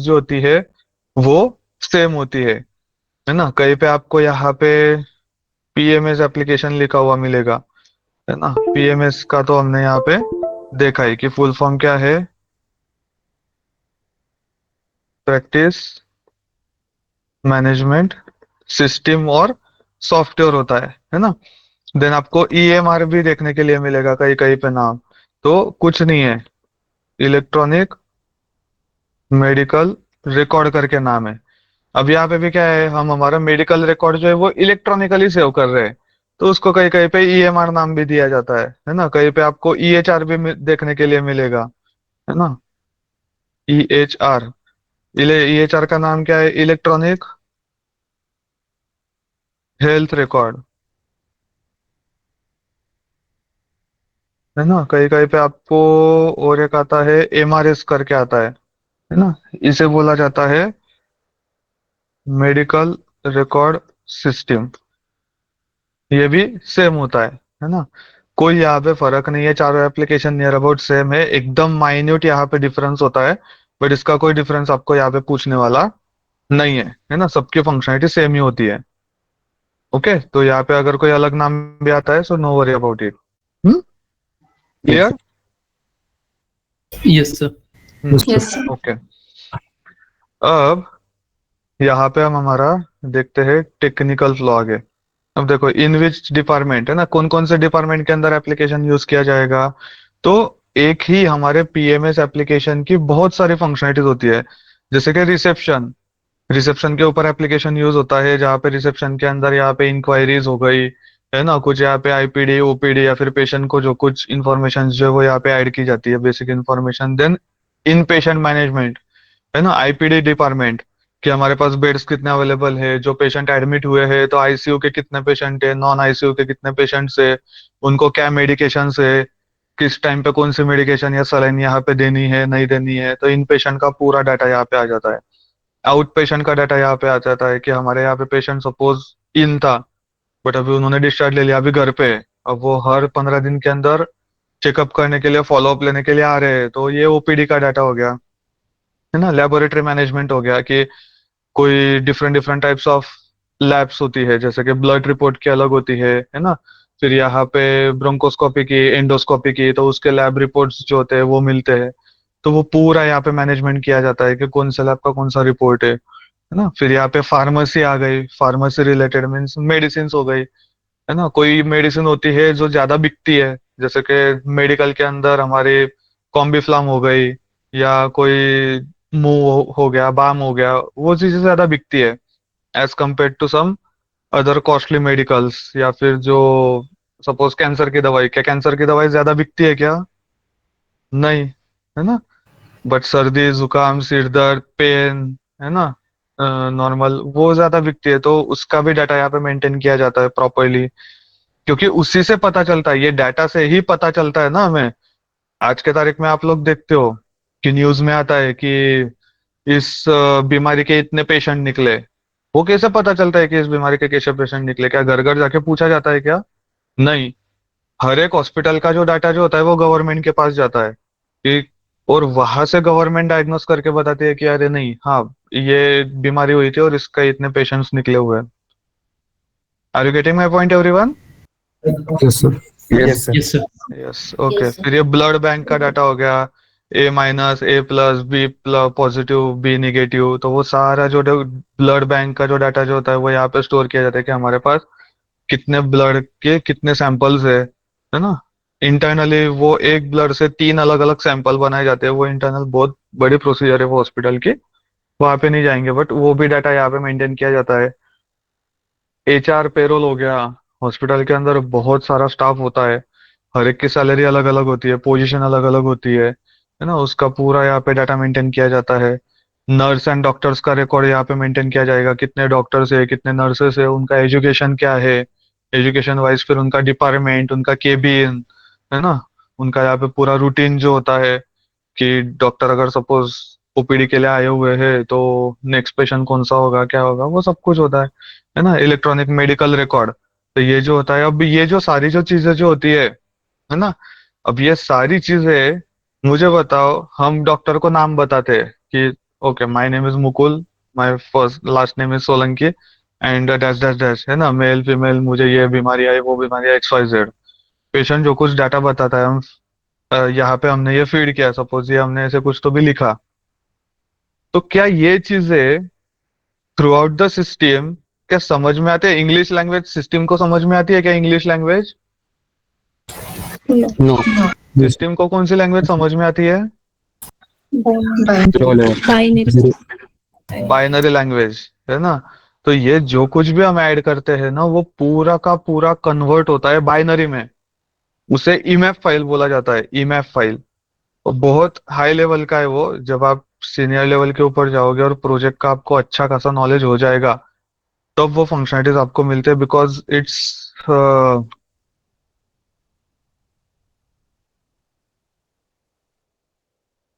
जो होती है वो सेम होती है ना। कहीं पे आपको यहाँ पे पीएमएस एप्लीकेशन लिखा हुआ मिलेगा, है ना। पीएमएस का तो हमने यहाँ पे देखा है कि फुल फॉर्म क्या है, प्रैक्टिस मैनेजमेंट सिस्टम और सॉफ्टवेयर होता है ना। देन आपको ईएमआर भी देखने के लिए मिलेगा कहीं कहीं पे नाम। तो कुछ नहीं है, इलेक्ट्रॉनिक मेडिकल रिकॉर्ड करके नाम है। अब यहाँ पे भी क्या है, हम हमारा मेडिकल रिकॉर्ड जो है वो इलेक्ट्रॉनिकली सेव कर रहे हैं, तो उसको कहीं कहीं पे ईएमआर नाम भी दिया जाता है ना। कहीं पे आपको ईएचआर भी देखने के लिए मिलेगा, है ना। ईएचआर, ईएचआर का नाम क्या है, इलेक्ट्रॉनिक हेल्थ रिकॉर्ड, है ना। कहीं कहीं पे आपको और एक आता है एमआरएस करके आता है ना। इसे बोला जाता है मेडिकल रिकॉर्ड सिस्टम। ये भी सेम होता है ना। कोई यहाँ पे फर्क नहीं है, चारों एप्लीकेशन नियर अबाउट सेम है, एकदम माइन्यूट यहाँ पे डिफरेंस होता है। बट इसका कोई डिफरेंस आपको यहाँ पे पूछने वाला नहीं है ना। सबकी फंक्शनलिटी सेम ही होती है। ओके, तो यहाँ पे अगर कोई अलग नाम भी आता है so no worry about it. Clear. Yes sir. Yes sir. Okay, अब यहाँ पे हम हमारा देखते हैं टेक्निकल फ्लॉ आगे। अब देखो, इन विच डिपार्टमेंट, है ना, कौन कौन से डिपार्टमेंट के अंदर एप्लीकेशन यूज किया जाएगा। तो एक ही हमारे पीएमएस एप्लीकेशन की बहुत सारी फंक्शनलिटीज होती है। जैसे कि रिसेप्शन, रिसेप्शन के ऊपर एप्लीकेशन यूज होता है, जहाँ पे रिसेप्शन के अंदर यहाँ पे इंक्वायरीज हो गई, है ना, कुछ यहाँ पे आईपीडी ओपीडी या फिर पेशेंट को जो कुछ इन्फॉर्मेशन जो है वो यहाँ पे ऐड की जाती है, basic information. Then in patient management, है ना, आईपीडी डिपार्टमेंट, कि हमारे पास बेड्स कितने अवेलेबल है, जो पेशेंट एडमिट हुए हैं तो आईसीयू के कितने पेशेंट है, नॉन आईसीयू के कितने पेशेंट्स है, उनको क्या मेडिकेशन है, किस टाइम पे कौन सी मेडिकेशन या सलाइन यहाँ पे देनी है नहीं देनी है। तो इन पेशेंट का पूरा डाटा यहाँ पे आ जाता है। आउट पेशेंट का डाटा यहाँ पे आ जाता है कि हमारे यहाँ पे पेशेंट सपोज इन था, बट अभी उन्होंने डिस्चार्ज ले लिया, अभी घर पे है, अब वो हर 15 दिन के अंदर चेकअप करने के लिए, फॉलोअप लेने के लिए आ रहे हैं, तो ये ओपीडी का डाटा हो गया, है ना। लेबोरेटरी मैनेजमेंट हो गया कि कोई different different types of labs होती है, जैसे कि ब्लड रिपोर्ट की अलग होती है ना। फिर यहाँ पे ब्रोंकोस्कोपी की, एंडोस्कोपी की, तो उसके लैब रिपोर्ट्स जो होते हैं वो मिलते हैं। तो वो पूरा यहाँ पे मैनेजमेंट किया जाता है कि कौन सा लैब का कौन सा रिपोर्ट है ना। फिर यहाँ पे फार्मेसी आ गई, फार्मेसी रिलेटेड मीन्स मेडिसिन हो गई, है ना। कोई मेडिसिन होती है जो ज्यादा बिकती है, जैसे कि मेडिकल के अंदर हमारी कॉम्बीफ्लाम हो गई, या कोई मूव हो गया, बाम हो गया, वो चीजें ज्यादा बिकती है as compare to some other costly medicals. या फिर जो सपोज कैंसर की दवाई, क्या कैंसर की दवाई ज्यादा बिकती है क्या? नहीं, है ना। बट सर्दी जुकाम सिर दर्द पेन, है ना, नॉर्मल, वो ज्यादा बिकती है, तो उसका भी डाटा यहाँ पे मेंटेन किया जाता है प्रॉपरली। क्योंकि उसी से पता चलता है, ये डाटा से ही पता चलता है ना हमें। आज के तारीख में आप लोग देखते हो कि न्यूज में आता है कि इस बीमारी के इतने पेशेंट निकले। वो कैसे पता चलता है कि इस बीमारी के कैसे पेशेंट निकले? क्या घर घर जाके पूछा जाता है क्या? नहीं। हर एक हॉस्पिटल का जो डाटा जो होता है वो गवर्नमेंट के पास जाता है कि, और वहां से गवर्नमेंट डायग्नोस करके बताती है कि अरे नहीं, हाँ, ये बीमारी हुई थी और इसका इतने पेशेंट्स निकले हुए हैं। Are you getting my point everyone? Yes sir. Yes, yes sir. Yes. Okay, yes sir. फिर ये ब्लड बैंक का डाटा हो गया, A-, A+, B+ positive, B negative. तो वो सारा जो ब्लड बैंक का जो डाटा जो होता है वो यहाँ पे स्टोर किया जाता है कि हमारे पास कितने ब्लड के कितने सैंपल्स है ना। इंटरनली वो एक ब्लड से 3 अलग अलग सैंपल बनाए जाते हैं, वो इंटरनल बहुत बड़ी प्रोसीजर है वो हॉस्पिटल की, वहां पे नहीं जाएंगे, बट वो भी डाटा यहाँ पे मेंटेन किया जाता है। एचआर पेरोल हो गया, हॉस्पिटल के अंदर बहुत सारा स्टाफ होता है, हर एक की सैलरी अलग अलग होती है, पोजीशन अलग अलग होती है ना, उसका पूरा यहाँ पे डाटा मेंटेन किया जाता है। नर्स एंड डॉक्टर्स का रिकॉर्ड यहाँ पे मेंटेन किया जाएगा, कितने डॉक्टर्स है, कितने नर्सेस है, उनका एजुकेशन क्या है, एजुकेशन वाइज, फिर उनका डिपार्टमेंट, उनका केबिन, है ना, उनका यहाँ पे पूरा रूटीन जो होता है कि डॉक्टर अगर सपोज ओपीडी के लिए आए हुए हैं तो नेक्स्ट पेशेंट कौन सा होगा, क्या होगा, वो सब कुछ होता है ना। इलेक्ट्रॉनिक मेडिकल रिकॉर्ड, तो ये जो होता है, अब ये जो सारी जो चीजें जो होती है ना, अब ये सारी चीजें मुझे बताओ, हम डॉक्टर को नाम बताते हैं कि okay, my name is Mukul, my first last name is Solanki, and dash dash dash, है ना, मेल फीमेल, मुझे ये बीमारी आई, वो बीमारी आई, एक्स वाई जेड। पेशेंट जो कुछ डाटा बताता है, हम यहाँ पे हमने ये फीड किया, सपोज ये हमने ऐसे कुछ तो भी लिखा। तो क्या ये चीजें थ्रू आउट द सिस्टम क्या समझ में आते हैं? इंग्लिश लैंग्वेज सिस्टम को समझ में आती है क्या इंग्लिश लैंग्वेज? नो। सिस्टम को कौन सी लैंग्वेज समझ में आती है? बाइनरी। बाइनरी लैंग्वेज, है ना। तो ये जो कुछ भी हम ऐड करते हैं ना, वो पूरा का पूरा कन्वर्ट होता है बाइनरी में। उसे ईमैप फाइल बोला जाता है, ईमैप फाइल। और बहुत हाई लेवल का है वो। जब आप सीनियर लेवल के ऊपर जाओगे और प्रोजेक्ट का आपको अच्छा खासा नॉलेज हो जाएगा, तब वो फंक्शनलिटीज आपको मिलते हैं, बिकॉज इट्स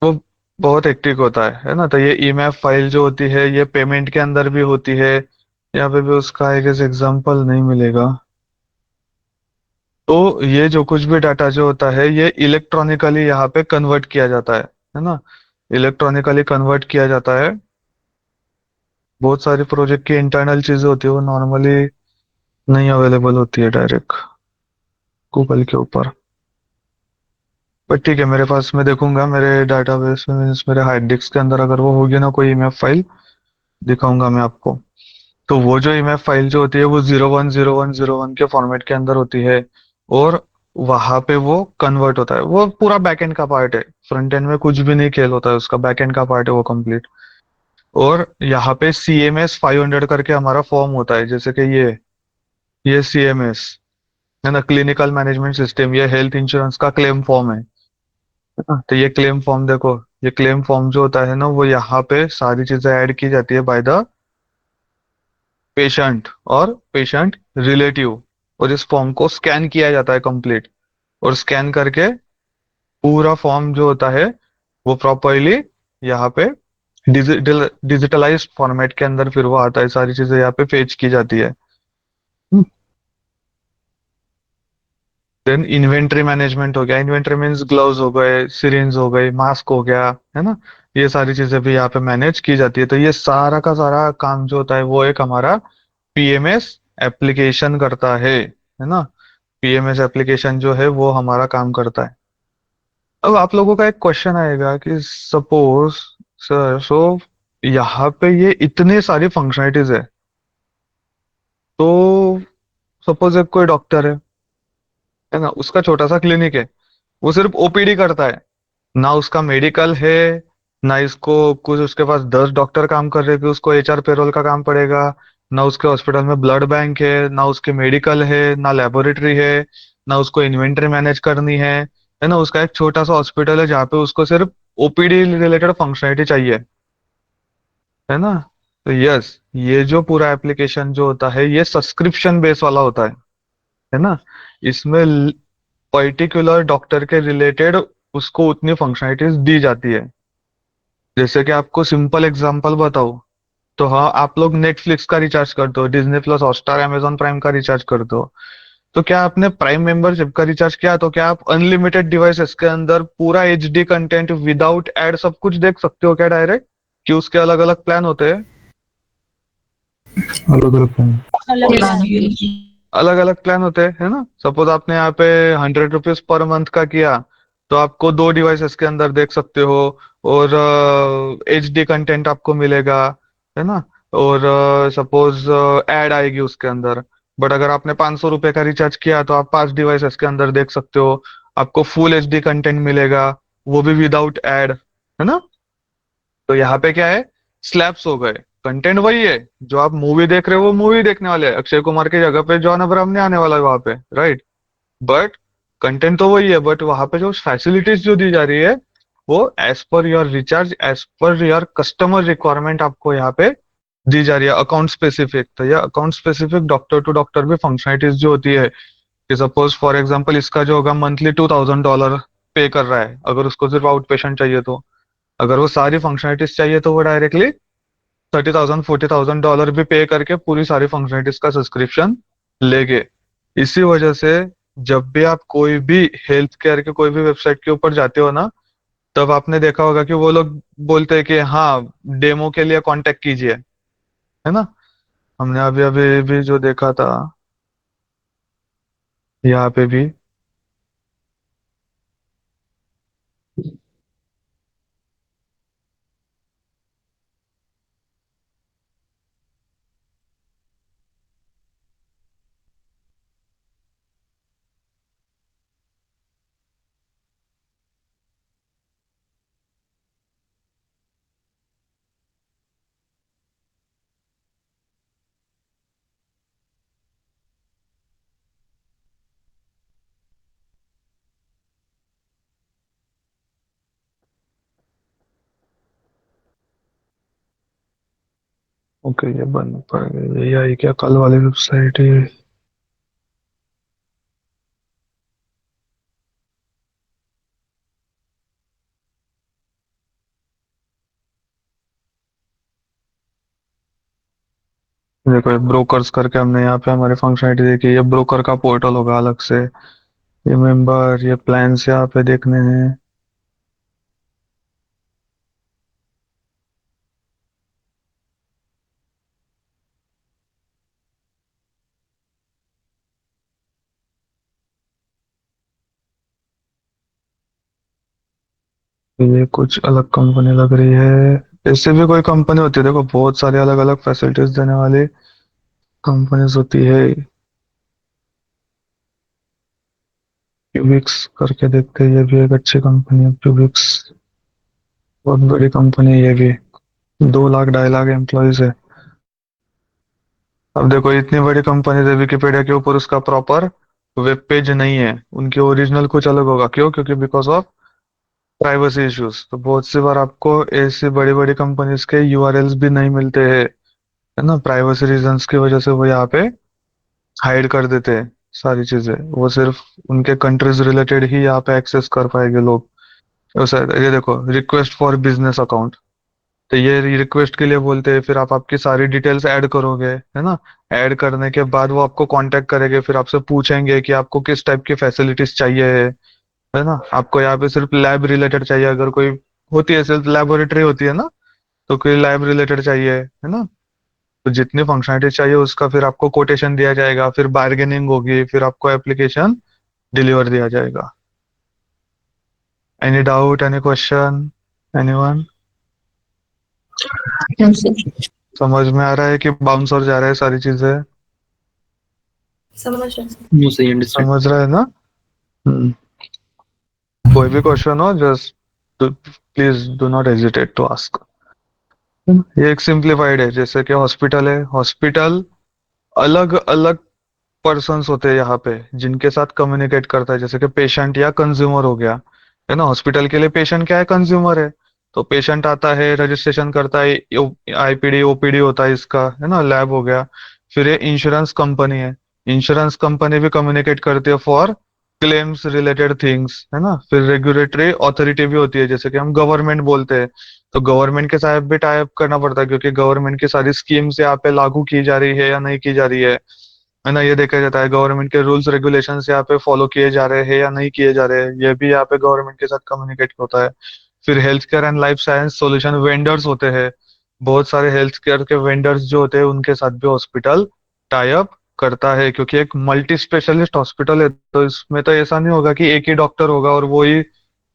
वो बहुत हेक्टिक होता है ना। तो ये ईमैप फाइल जो होती है, ये पेमेंट के अंदर भी होती है। यहाँ पे भी उसका एक एग्जांपल नहीं मिलेगा। तो ये जो कुछ भी डाटा जो होता है, ये इलेक्ट्रॉनिकली यहाँ पे कन्वर्ट किया जाता है ना। इलेक्ट्रॉनिकली कन्वर्ट किया जाता है। बहुत सारी प्रोजेक्ट की इंटरनल चीजें होती है, वो नॉर्मली नहीं अवेलेबल होती है डायरेक्ट गूगल के ऊपर। बट ठीक है, मेरे पास, मैं देखूंगा मेरे डाटाबेस में, मीन्स मेरे हार्ड डिस्क के अंदर अगर वो होगी ना कोई इमेज फाइल, दिखाऊंगा मैं आपको। तो वो जो इमेज फाइल जो होती है, वो 010101 के फॉर्मेट के अंदर होती है। और वहां पे वो कन्वर्ट होता है। वो पूरा बैकएंड का पार्ट है, फ्रंट एंड में कुछ भी नहीं खेल होता है उसका, बैकएंड का पार्ट है वो कंप्लीट। और यहाँ पे CMS 500 करके हमारा फॉर्म होता है, जैसे कि ये CMS है ना, क्लिनिकल मैनेजमेंट सिस्टम, ये हेल्थ इंश्योरेंस का क्लेम फॉर्म है ना। तो ये क्लेम फॉर्म देखो, ये क्लेम फॉर्म जो होता है ना, वो यहाँ पे सारी चीजें ऐड की जाती है बाय द पेशेंट और पेशेंट रिलेटिव। और इस फॉर्म को स्कैन किया जाता है कंप्लीट। और स्कैन करके पूरा फॉर्म जो होता है, वो प्रॉपरली यहाँ पे डिजिटलाइज्ड फॉर्मेट के अंदर फिर वो आता है, सारी चीजें यहाँ पे फेच की जाती है। देन इन्वेंट्री मैनेजमेंट हो गया। इन्वेंट्री मीन्स ग्लव्स हो गए, सिरिंज हो गई, मास्क हो गया, है ना। ये सारी चीजें भी यहाँ पे मैनेज की जाती है। तो ये सारा का सारा काम जो होता है, वो एक हमारा PMS एप्लीकेशन करता है ना। PMS एप्लीकेशन जो है वो हमारा काम करता है। अब आप लोगों का एक क्वेश्चन आएगा कि सपोज सर, सो यहाँ पे ये इतने सारी फंक्शनलिटीज है, तो सपोज एक कोई डॉक्टर है ना, उसका छोटा सा क्लिनिक है, वो सिर्फ OPD करता है, ना उसका मेडिकल है, ना इसको कुछ, उसके पास 10 डॉक्टर काम कर रहे हैं कि उसको HR पेरोल का काम पड़ेगा, ना उसके हॉस्पिटल में ब्लड बैंक है, ना उसके मेडिकल है, ना लेबोरेटरी है, ना उसको इन्वेंट्री मैनेज करनी है ना। उसका एक छोटा सा हॉस्पिटल है जहाँ पे उसको सिर्फ OPD रिलेटेड फंक्शनलिटी चाहिए, है ना। तो यस, ये जो पूरा एप्लीकेशन जो होता है, ये सब्सक्रिप्शन बेस वाला होता है ना। इसमें पर्टिकुलर डॉक्टर के रिलेटेड उसको उतनी फंक्शनलिटीज दी जाती है। जैसे कि आपको सिंपल एग्जांपल बताओ, तो हाँ, आप लोग नेटफ्लिक्स का रिचार्ज करते हो, Disney plus, Hotstar, Amazon prime का रिचार्ज करते हो। तो क्या आपने प्राइम मेंबरशिप का रिचार्ज किया, तो क्या आप अनलिमिटेड डिवाइसेस के अंदर पूरा HD कंटेंट विदाउट एड सब कुछ देख सकते हो क्या डायरेक्ट? कि उसके अलग अलग प्लान होते हैं? अलग अलग फोन। अलग अलग प्लान होते हैं, है ना। सपोज आपने यहाँ पे 100 रुपीज पर मंथ का किया, तो आपको 2 डिवाइसेस के अंदर देख सकते हो। और HD कंटेंट आपको मिलेगा, है ना। और सपोज ऐड आएगी उसके अंदर। बट अगर आपने 500 रुपये का रिचार्ज किया, तो आप 5 डिवाइसेस के अंदर देख सकते हो। आपको फुल HD कंटेंट मिलेगा, वो भी विदाउट ऐड, है ना। तो यहाँ पे क्या है, स्लैब्स हो गए। कंटेंट वही है, जो आप मूवी देख रहे हो वो मूवी देखने वाले हैं, अक्षय कुमार की जगह पे जॉन अब्राहम ने आने वाला है वहां पे, राइट। बट कंटेंट तो वही है, बट वहां पे जो फैसिलिटीज जो दी जा रही है, वो as per your recharge, as per your customer requirement आपको यहाँ पे दी जा रही है, अकाउंट स्पेसिफिक। तो ये account specific doctor to doctor भी फंक्शनलिटीज जो होती है, कि सपोज फॉर एग्जाम्पल इसका जो होगा मंथली $2000 पे कर रहा है, अगर उसको सिर्फ आउट पेशेंट चाहिए तो। अगर वो सारी फंक्शनलिटीज चाहिए, तो वो डायरेक्टली 30,000 $40,000 भी पे करके पूरी सारी फंक्शनलिटीज का सब्सक्रिप्शन लेंगे। इसी वजह से जब भी आप कोई भी हेल्थ केयर के कोई भी वेबसाइट के ऊपर जाते हो ना, तब आपने देखा होगा कि वो लोग बोलते हैं कि हाँ, डेमो के लिए कांटेक्ट कीजिए, है ना। हमने अभी अभी भी जो देखा था यहाँ पे भी। ओके, ये बंद पड़ गई, ये आई क्या कल वाली वेबसाइट है। देखो, ये ब्रोकर्स करके हमने यहाँ पे हमारी फंक्शनलिटी देखी, ये ब्रोकर का पोर्टल होगा अलग से। ये मेंबर, ये प्लान्स यहाँ पे देखने हैं। ये कुछ अलग कंपनी लग रही है। इससे भी कोई कंपनी होती है, देखो बहुत सारी अलग अलग फैसिलिटीज देने वाली कंपनीज होती है। क्यूबिक्स करके देखते हैं, ये भी एक अच्छी कंपनी है क्यूबिक्स। बहुत बड़ी कंपनी है ये भी। 2 लाख 2.5 लाख एम्प्लॉयज है। अब देखो, इतनी बड़ी कंपनी है, विकिपीडिया के ऊपर उसका प्रॉपर वेब पेज नहीं है। उनकी ओरिजिनल कुछ अलग होगा, क्यों? क्योंकि बिकॉज ऑफ प्राइवेसी इश्यूज। तो बहुत सी बार आपको ऐसी बड़ी बड़ी कंपनीज के यूआरएल्स भी नहीं मिलते हैं, है ना। प्राइवेसी रीजंस की वजह से वो यहाँ पे हाइड कर देते हैं सारी चीजें। वो सिर्फ उनके कंट्रीज रिलेटेड ही यहाँ पे एक्सेस कर पाएंगे लोग। वैसे ये देखो, रिक्वेस्ट फॉर बिजनेस अकाउंट, तो ये रिक्वेस्ट के लिए बोलते हैं। फिर आप आपकी सारी डिटेल्स ऐड करोगे, है ना। ऐड करने के बाद वो आपको कांटेक्ट करेंगे, फिर आपसे पूछेंगे कि आपको किस टाइप की फैसिलिटीज चाहिए है ना। आपको यहाँ पे सिर्फ लैब रिलेटेड चाहिए, अगर कोई होती है, सिर्फ लेबोरेटरी होती है ना, तो कोई लैब रिलेटेड चाहिए, है ना। तो जितनी फंक्शनलिटी चाहिए उसका फिर आपको कोटेशन दिया जाएगा, फिर बार्गेनिंग होगी, फिर आपको एप्लीकेशन डिलीवर दिया जाएगा। Any doubt, any question, anyone? No, sir. समझ में आ रहा है कि बाउंस और जा रहा है सारी चीजें? समझ रहे हैं। No, sir, understood. समझ रहा है ना? हम्म। कोई भी क्वेश्चन हो, just please do not hesitate to ask. ये एक सिंप्लीफाइड है, जैसे कि हॉस्पिटल है। हॉस्पिटल अलग अलग पर्सन्स होते हैं यहाँ पे जिनके साथ कम्युनिकेट करता है, जैसे कि पेशेंट या कंज्यूमर हो गया, है ना। हॉस्पिटल के लिए पेशेंट क्या है? कंज्यूमर है। तो पेशेंट आता है, रजिस्ट्रेशन करता है, आईपीडी ओपीडी होता है इसका, है ना, लैब हो गया। फिर ये इंश्योरेंस कंपनी है। इंश्योरेंस कंपनी भी कम्युनिकेट करती है फॉर क्लेम्स रिलेटेड थिंग्स, है ना। फिर रेगुलेटरी अथॉरिटी भी होती है, जैसे कि हम गवर्नमेंट बोलते हैं। तो गवर्नमेंट के साथ भी टाई अप करना पड़ता है, क्योंकि गवर्नमेंट की सारी स्कीम्स यहाँ पे लागू की जा रही है या नहीं की जा रही है ना। ये देखा जाता है गवर्नमेंट के रूल्स रेगुलेशंस यहाँ पे फॉलो किए जा रहे हैं या नहीं किए जा रहे हैं, ये भी यहाँ पे गवर्नमेंट के साथ कम्युनिकेट होता है। फिर health care and life science solution vendors होते हैं। बहुत सारे हेल्थ केयर के वेंडर्स जो होते हैं उनके साथ भी हॉस्पिटल टाई अप करता है, क्योंकि एक मल्टी स्पेशलिस्ट हॉस्पिटल है। तो इसमें तो ऐसा नहीं होगा कि एक ही डॉक्टर होगा और वो ही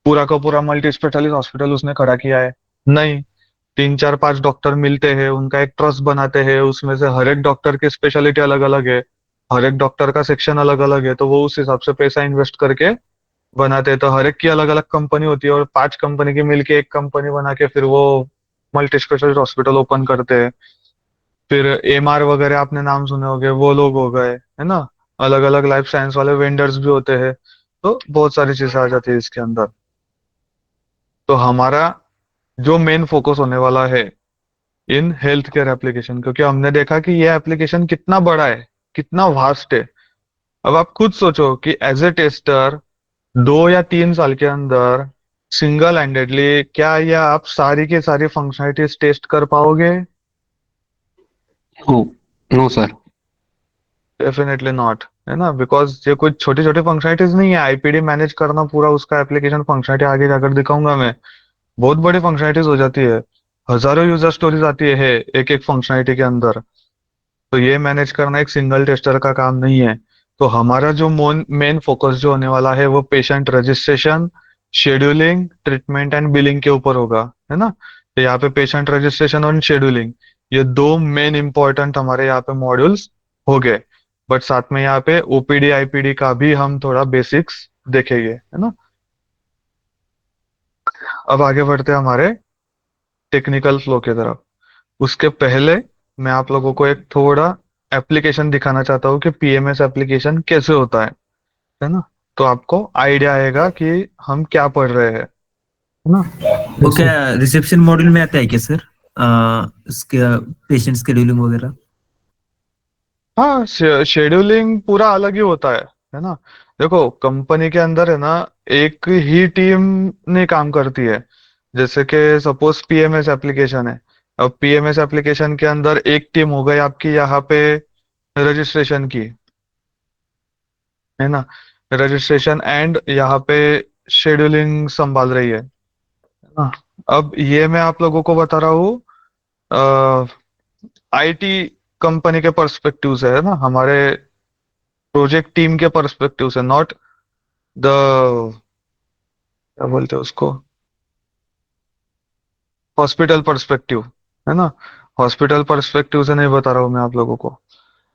पूरा का पूरा मल्टी स्पेशलिस्ट हॉस्पिटल उसने खड़ा किया है। नहीं, 3 4 5 डॉक्टर मिलते हैं, उनका एक ट्रस्ट बनाते हैं, उसमें से हर एक डॉक्टर की स्पेशलिटी अलग अलग है, हर एक डॉक्टर का सेक्शन अलग अलग है, तो वो उस हिसाब से पैसा इन्वेस्ट करके बनाते हैं। तो हर एक की अलग अलग कंपनी होती है, और 5 कंपनी की मिलके एक कंपनी बना के फिर वो मल्टी स्पेशलिस्ट हॉस्पिटल ओपन करते हैं। फिर एमआर वगैरह आपने नाम सुने होंगे, वो लोग हो गए, है ना। अलग अलग लाइफ साइंस वाले वेंडर्स भी होते हैं। तो बहुत सारी चीजें आ जाती है इसके अंदर। तो हमारा जो मेन फोकस होने वाला है इन हेल्थ केयर एप्लीकेशन, क्योंकि हमने देखा कि ये एप्लीकेशन कितना बड़ा है, कितना वास्ट है। अब आप खुद सोचो कि एज ए टेस्टर 2 या 3 साल के अंदर सिंगल हैंडेडली क्या ये आप सारी की सारी फंक्शनलिटीज टेस्ट कर पाओगे? No, no, sir. Definitely not. है ना, बिकॉज ये कुछ छोटी छोटी फंक्शनलिटीज नहीं है। आईपीडी मैनेज करना पूरा उसका एप्लीकेशन फंक्शनलिटी आगे जाकर दिखाऊंगा मैं, बहुत बड़ी फंक्शनलिटीज हो जाती है। हजारों यूजर स्टोरीज आती है एक एक फंक्शनलिटी के अंदर। तो ये मैनेज करना एक सिंगल टेस्टर का काम नहीं है। तो हमारा जो मेन फोकस जो होने वाला है वो patient registration, scheduling, treatment and billing के ऊपर होगा, है ना। तो यहाँ पे पेशेंट रजिस्ट्रेशन और शेड्यूलिंग, ये दो मेन इंपॉर्टेंट हमारे यहाँ पे मॉड्यूल्स हो गए। बट साथ में यहाँ पे ओपीडी आईपीडी का भी हम थोड़ा बेसिक्स देखेंगे, है ना। अब आगे बढ़ते हैं हमारे टेक्निकल फ्लो की तरफ। उसके पहले मैं आप लोगों को एक थोड़ा एप्लीकेशन दिखाना चाहता हूँ कि पीएमएस एप्लीकेशन कैसे होता है ना। तो आपको आइडिया आएगा कि हम क्या पढ़ रहे हैं, है ना। वो क्या रिसेप्शन मॉड्यूल में आता है क्या सर? इसके पेशेंट स्केड्यूलिंग वगैरह? हाँ, शेड्यूलिंग पूरा अलग ही होता है ना। देखो कंपनी के अंदर है ना, एक ही टीम नहीं काम करती है। जैसे कि सपोज पीएमएस एप्लीकेशन है। अब पीएमएस एप्लीकेशन के अंदर एक टीम हो गई आपकी यहाँ पे रजिस्ट्रेशन की, है ना। रजिस्ट्रेशन एंड यहाँ पे शेड्यूलिंग संभाल रही है ना। अब ये मैं आप लोगों को बता रहा हूँ आईटी कंपनी के पर्सपेक्टिव से, है ना, हमारे प्रोजेक्ट टीम के पर्सपेक्टिव से, नॉट द, क्या बोलते हैं उसको, हॉस्पिटल पर्सपेक्टिव, है ना। हॉस्पिटल पर्सपेक्टिव से नहीं बता रहा हूँ मैं आप लोगों को।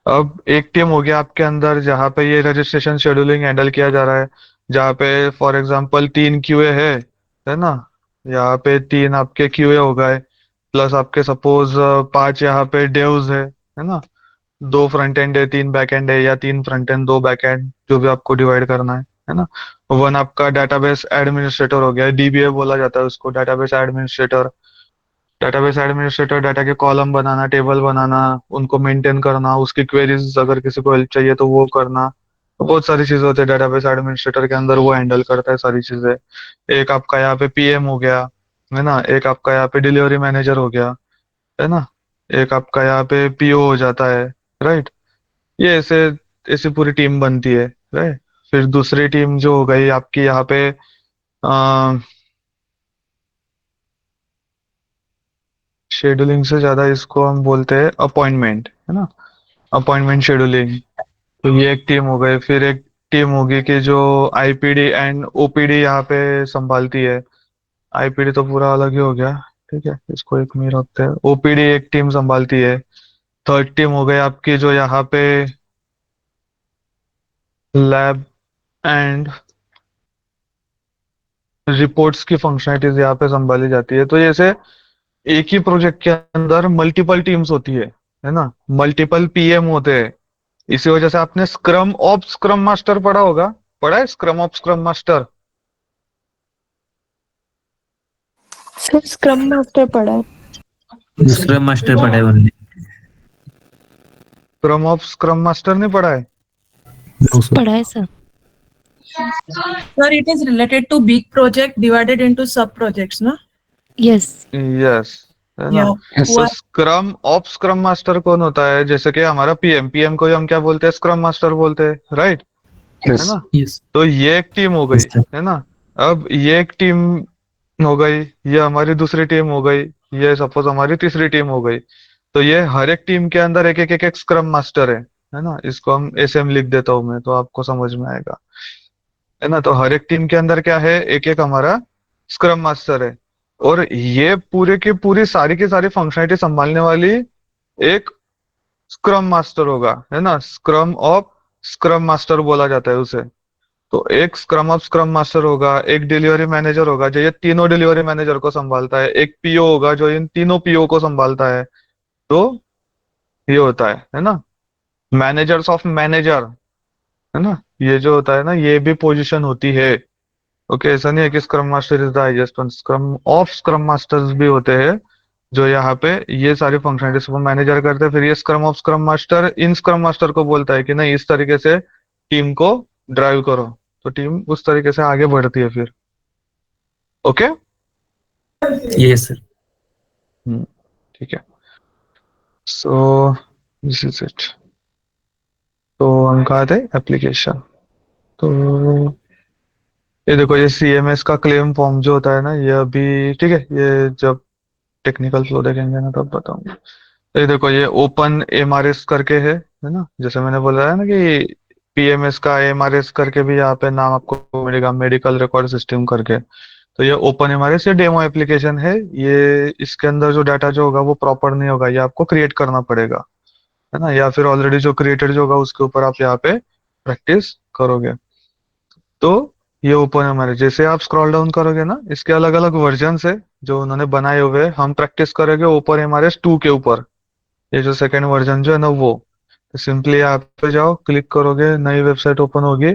अब एक टीम हो गया आपके अंदर जहाँ पे ये रजिस्ट्रेशन शेड्यूलिंग हैंडल किया जा रहा है, जहाँ पे फॉर एग्जांपल 3 क्यूए है ना। यहाँ पे 3 आपके क्यूए हो गए, प्लस आपके सपोज 5 यहाँ पे डेव्स है ना। 2 फ्रंट एंड है, 3 बैक एंड है, या 3 फ्रंट एंड 2 बैक एंड, जो भी आपको डिवाइड करना है ना। वन आपका डेटाबेस एडमिनिस्ट्रेटर हो गया, डीबीए बोला जाता है उसको, database administrator. Database administrator data के कॉलम बनाना, टेबल बनाना, उनको मेंटेन करना, उसकी क्वेरीज अगर किसी को हेल्प चाहिए तो वो करना। तो बहुत सारी चीजें होती है डेटाबेस एडमिनिस्ट्रेटर के अंदर, वो हैंडल करता है सारी चीजें। एक आपका यहाँ पे पीएम हो गया, है ना। एक आपका यहाँ पे डिलीवरी मैनेजर हो गया, है ना। एक आपका यहाँ पे पीओ हो जाता है, राइट। ये ऐसे ऐसी पूरी टीम बनती है, राइट। फिर दूसरी टीम जो हो गई आपकी यहाँ पे शेड्यूलिंग से ज्यादा इसको हम बोलते हैं अपॉइंटमेंट, है ना। Appointment scheduling. तो ये एक टीम हो गई। फिर एक टीम होगी कि जो आईपीडी एंड ओपीडी यहाँ पे संभालती है। आईपीडी तो पूरा अलग ही हो गया, ठीक है, इसको एक में रखते हैं। ओपीडी एक टीम संभालती है। थर्ड टीम हो गई आपकी जो यहाँ पे लैब एंड रिपोर्ट्स की फंक्शनलिटीज यहाँ पे संभाली जाती है। तो जैसे एक ही प्रोजेक्ट के अंदर मल्टीपल टीम्स होती है ना। मल्टीपल पीएम होते हैं। इसी वजह से आपने स्क्रम ऑफ स्क्रम मास्टर पढ़ा होगा। पढ़ा है scrum of scrum master? Sir scrum master पढ़ा है। दूसरा मास्टर पढ़ा है उन्होंने। स्क्रम ऑफ स्क्रम मास्टर नहीं पढ़ा है? पढ़ा है sir. Sir, it is related to big project divided into sub projects, na? Yes yes, है ना। Yeah. तो स्क्रम ऑफ स्क्रम मास्टर कौन होता है? जैसे कि हमारा पीएम, पीएम को ही हम क्या बोलते हैं, स्क्रम मास्टर बोलते हैं, राइट, है ना। यस। तो ये एक टीम हो गई, है ना। अब ये एक टीम हो गई, ये हमारी दूसरी टीम हो गई, ये सपोज हमारी तीसरी टीम हो गई। तो ये हर एक टीम के अंदर एक एक एक, एक स्क्रम मास्टर है ना। इसको हम ऐसे हम लिख देता हूं मैं, तो आपको समझ में आएगा, है ना। तो हर एक टीम के अंदर क्या है, एक एक हमारा स्क्रम मास्टर है। और ये पूरे की पूरी सारी की सारी फंक्शनलिटी संभालने वाली एक स्क्रम मास्टर होगा, है ना। स्क्रम ऑफ स्क्रम मास्टर बोला जाता है उसे। तो एक स्क्रम ऑफ स्क्रम मास्टर होगा, एक डिलीवरी मैनेजर होगा जो ये तीनों डिलीवरी मैनेजर को संभालता है, एक पीओ होगा जो इन तीनों पीओ को संभालता है। तो ये होता है ना, मैनेजर्स ऑफ मैनेजर, है ना। ये जो होता है ना, ये भी पोजीशन होती है। ओके, ऐसा नहीं है कि scrum master is the highest one, scrum of scrum masters भी होते हैं जो यहाँ पे ये सारी फंक्शनलिटीज को मैनेजर करते हैं। फिर ये scrum of scrum master in scrum master को बोलता है कि नहीं, इस तरीके से टीम को ड्राइव करो। तो टीम उस तरीके से आगे बढ़ती है फिर। Okay, yes sir. ठीक है। So this is it. तो हम कहा थे एप्लीकेशन। तो ये देखो, ये सीएमएस का क्लेम फॉर्म जो होता है ना, ये अभी ठीक है, ये जब टेक्निकल फ्लो देखेंगे ना तब बताऊंगा। तो ये देखो, ये ओपन एमआरएस करके है ना, जैसे मैंने बोला है ना कि पीएमएस का एमआरएस करके भी यहाँ पे नाम आपको मिलेगा, मेडिकल रिकॉर्ड सिस्टम करके। तो ये ओपन एमआरएस ये डेमो एप्लीकेशन है। ये इसके अंदर जो डाटा जो होगा वो प्रॉपर नहीं होगा, ये आपको क्रिएट करना पड़ेगा, है ना, या फिर ऑलरेडी जो क्रिएटेड जो होगा उसके ऊपर आप यहाँ पे प्रैक्टिस करोगे। तो ये ओपन एमआरएस जैसे आप स्क्रॉल डाउन करोगे ना, इसके अलग अलग वर्जन है जो उन्होंने बनाए हुए हैं। हम प्रैक्टिस करेंगे ओपन एमआरएस 2 के ऊपर, ये जो सेकंड वर्जन जो है ना वो। तो सिंपली आप पे जाओ, क्लिक करोगे, नई वेबसाइट ओपन होगी।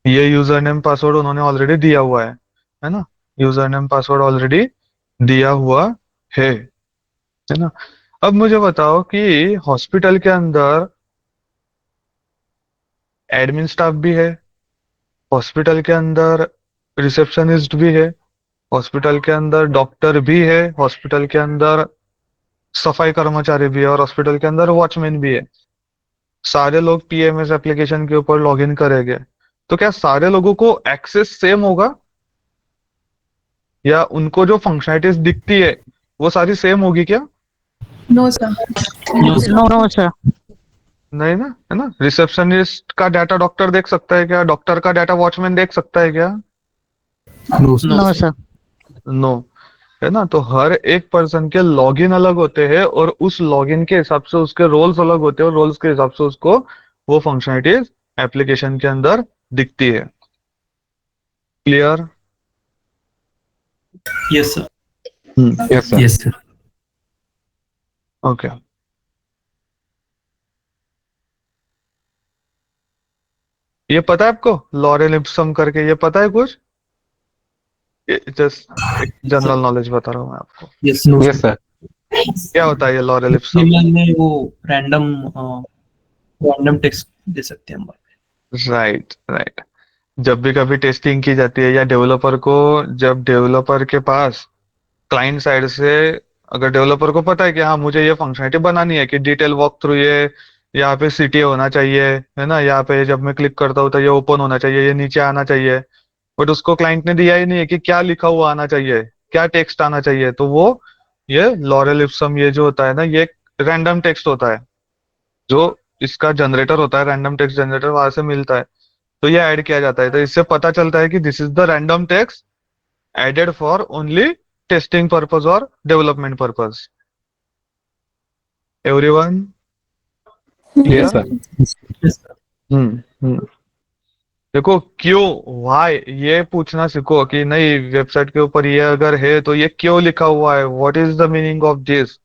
ये यूजर नेम पासवर्ड उन्होंने ऑलरेडी दिया हुआ है ना, यूजर नेम पासवर्ड ऑलरेडी दिया हुआ है ना। अब मुझे बताओ कि हॉस्पिटल के अंदर एडमिन स्टाफ भी है, हॉस्पिटल के अंदर रिसेप्शनिस्ट भी है, हॉस्पिटल के अंदर डॉक्टर भी है, हॉस्पिटल के अंदर सफाई कर्मचारी भी है, और हॉस्पिटल के अंदर वॉचमैन भी है। सारे लोग पीएमएस एप्लीकेशन के ऊपर लॉगिन करेंगे, तो क्या सारे लोगों को एक्सेस सेम होगा, या उनको जो फंक्शनलिटीज दिखती है वो सारी सेम होगी क्या? No, sir. No sir. नहीं ना, है ना। रिसेप्शनिस्ट का डाटा डॉक्टर देख सकता है क्या? डॉक्टर का डाटा वॉचमैन देख सकता है क्या? No no sir. नो, है ना। तो हर एक पर्सन के लॉगिन अलग होते हैं, और उस लॉगिन के हिसाब से उसके रोल्स अलग होते हैं, और रोल्स के हिसाब से उसको वो फंक्शनलिटीज एप्लीकेशन के अंदर दिखती है। Clear? Yes sir. Yes sir. Yes sir. Okay. ये पता है आपको लॉरेल इप्सम करके, ये पता है कुछ? जस्ट एक जनरल नॉलेज बता रहा हूँ मैं आपको। Yes yes sir. क्या होता है ये लॉरेल इप्सम? में वो रैंडम रैंडम टेक्स्ट दे सकते हैं हम। Right right. जब भी कभी टेस्टिंग की जाती है, या डेवलपर को, जब डेवलपर के पास क्लाइंट साइड से, अगर डेवलपर को पता है कि हाँ मुझे ये फंक्शनलिटी बनानी है कि डिटेल वॉक थ्रू, ये यहाँ पे सीटीए होना चाहिए, है ना, यहाँ पे जब मैं क्लिक करता हूँ तो ये ओपन होना चाहिए, ये नीचे आना चाहिए, बट उसको क्लाइंट ने दिया ही नहीं है कि क्या लिखा हुआ आना चाहिए, क्या टेक्स्ट आना चाहिए, तो वो ये लॉरेल इप्सम ये जो होता है ना, ये रैंडम टेक्स्ट होता है, जो इसका जनरेटर होता है, रैंडम टेक्स्ट जनरेटर, वहां से मिलता है। तो ये ऐड किया जाता है, तो इससे पता चलता है कि this is the random text added for only testing purpose or development purpose. Everyone clear? Yes sir. Hmm. देखो क्यों, वाई, ये पूछना सीखो कि नहीं, वेबसाइट के ऊपर ये अगर है तो ये क्यों लिखा हुआ है, what is the meaning of this,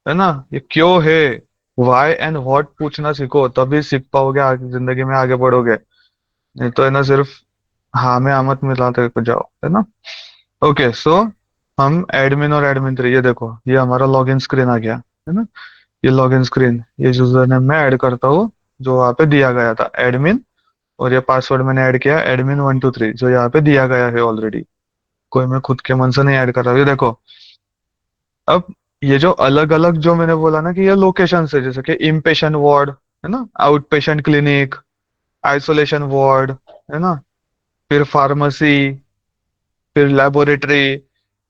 है ना, ये क्यों है, वाई एंड व्हाट पूछना सीखो, तभी सीख पाओगे, आगे जिंदगी में आगे बढ़ोगे। नहीं तो है ना, सिर्फ हाँ में आमत मिलाते जाओ, है ना। ओके, सो हम एडमिन और एडमिन 3, ये देखो ये हमारा लॉगिन स्क्रीन आ गया, है ना। ये लॉगिन स्क्रीन, ये यूजर नेम मैं ऐड करता हूँ जो वहाँ पे दिया गया था एडमिन, और ये पासवर्ड मैंने ऐड किया एडमिन 123 जो यहाँ पे दिया गया है ऑलरेडी, कोई मैं खुद के मन से नहीं ऐड कर रहा हूँ। ये देखो, अब ये जो अलग अलग जो मैंने बोला ना कि ये लोकेशन है, जैसे कि इनपेशेंट वार्ड, है ना, out patient clinic, isolation ward, है ना, फिर फार्मेसी, फिर लेबोरेटरी,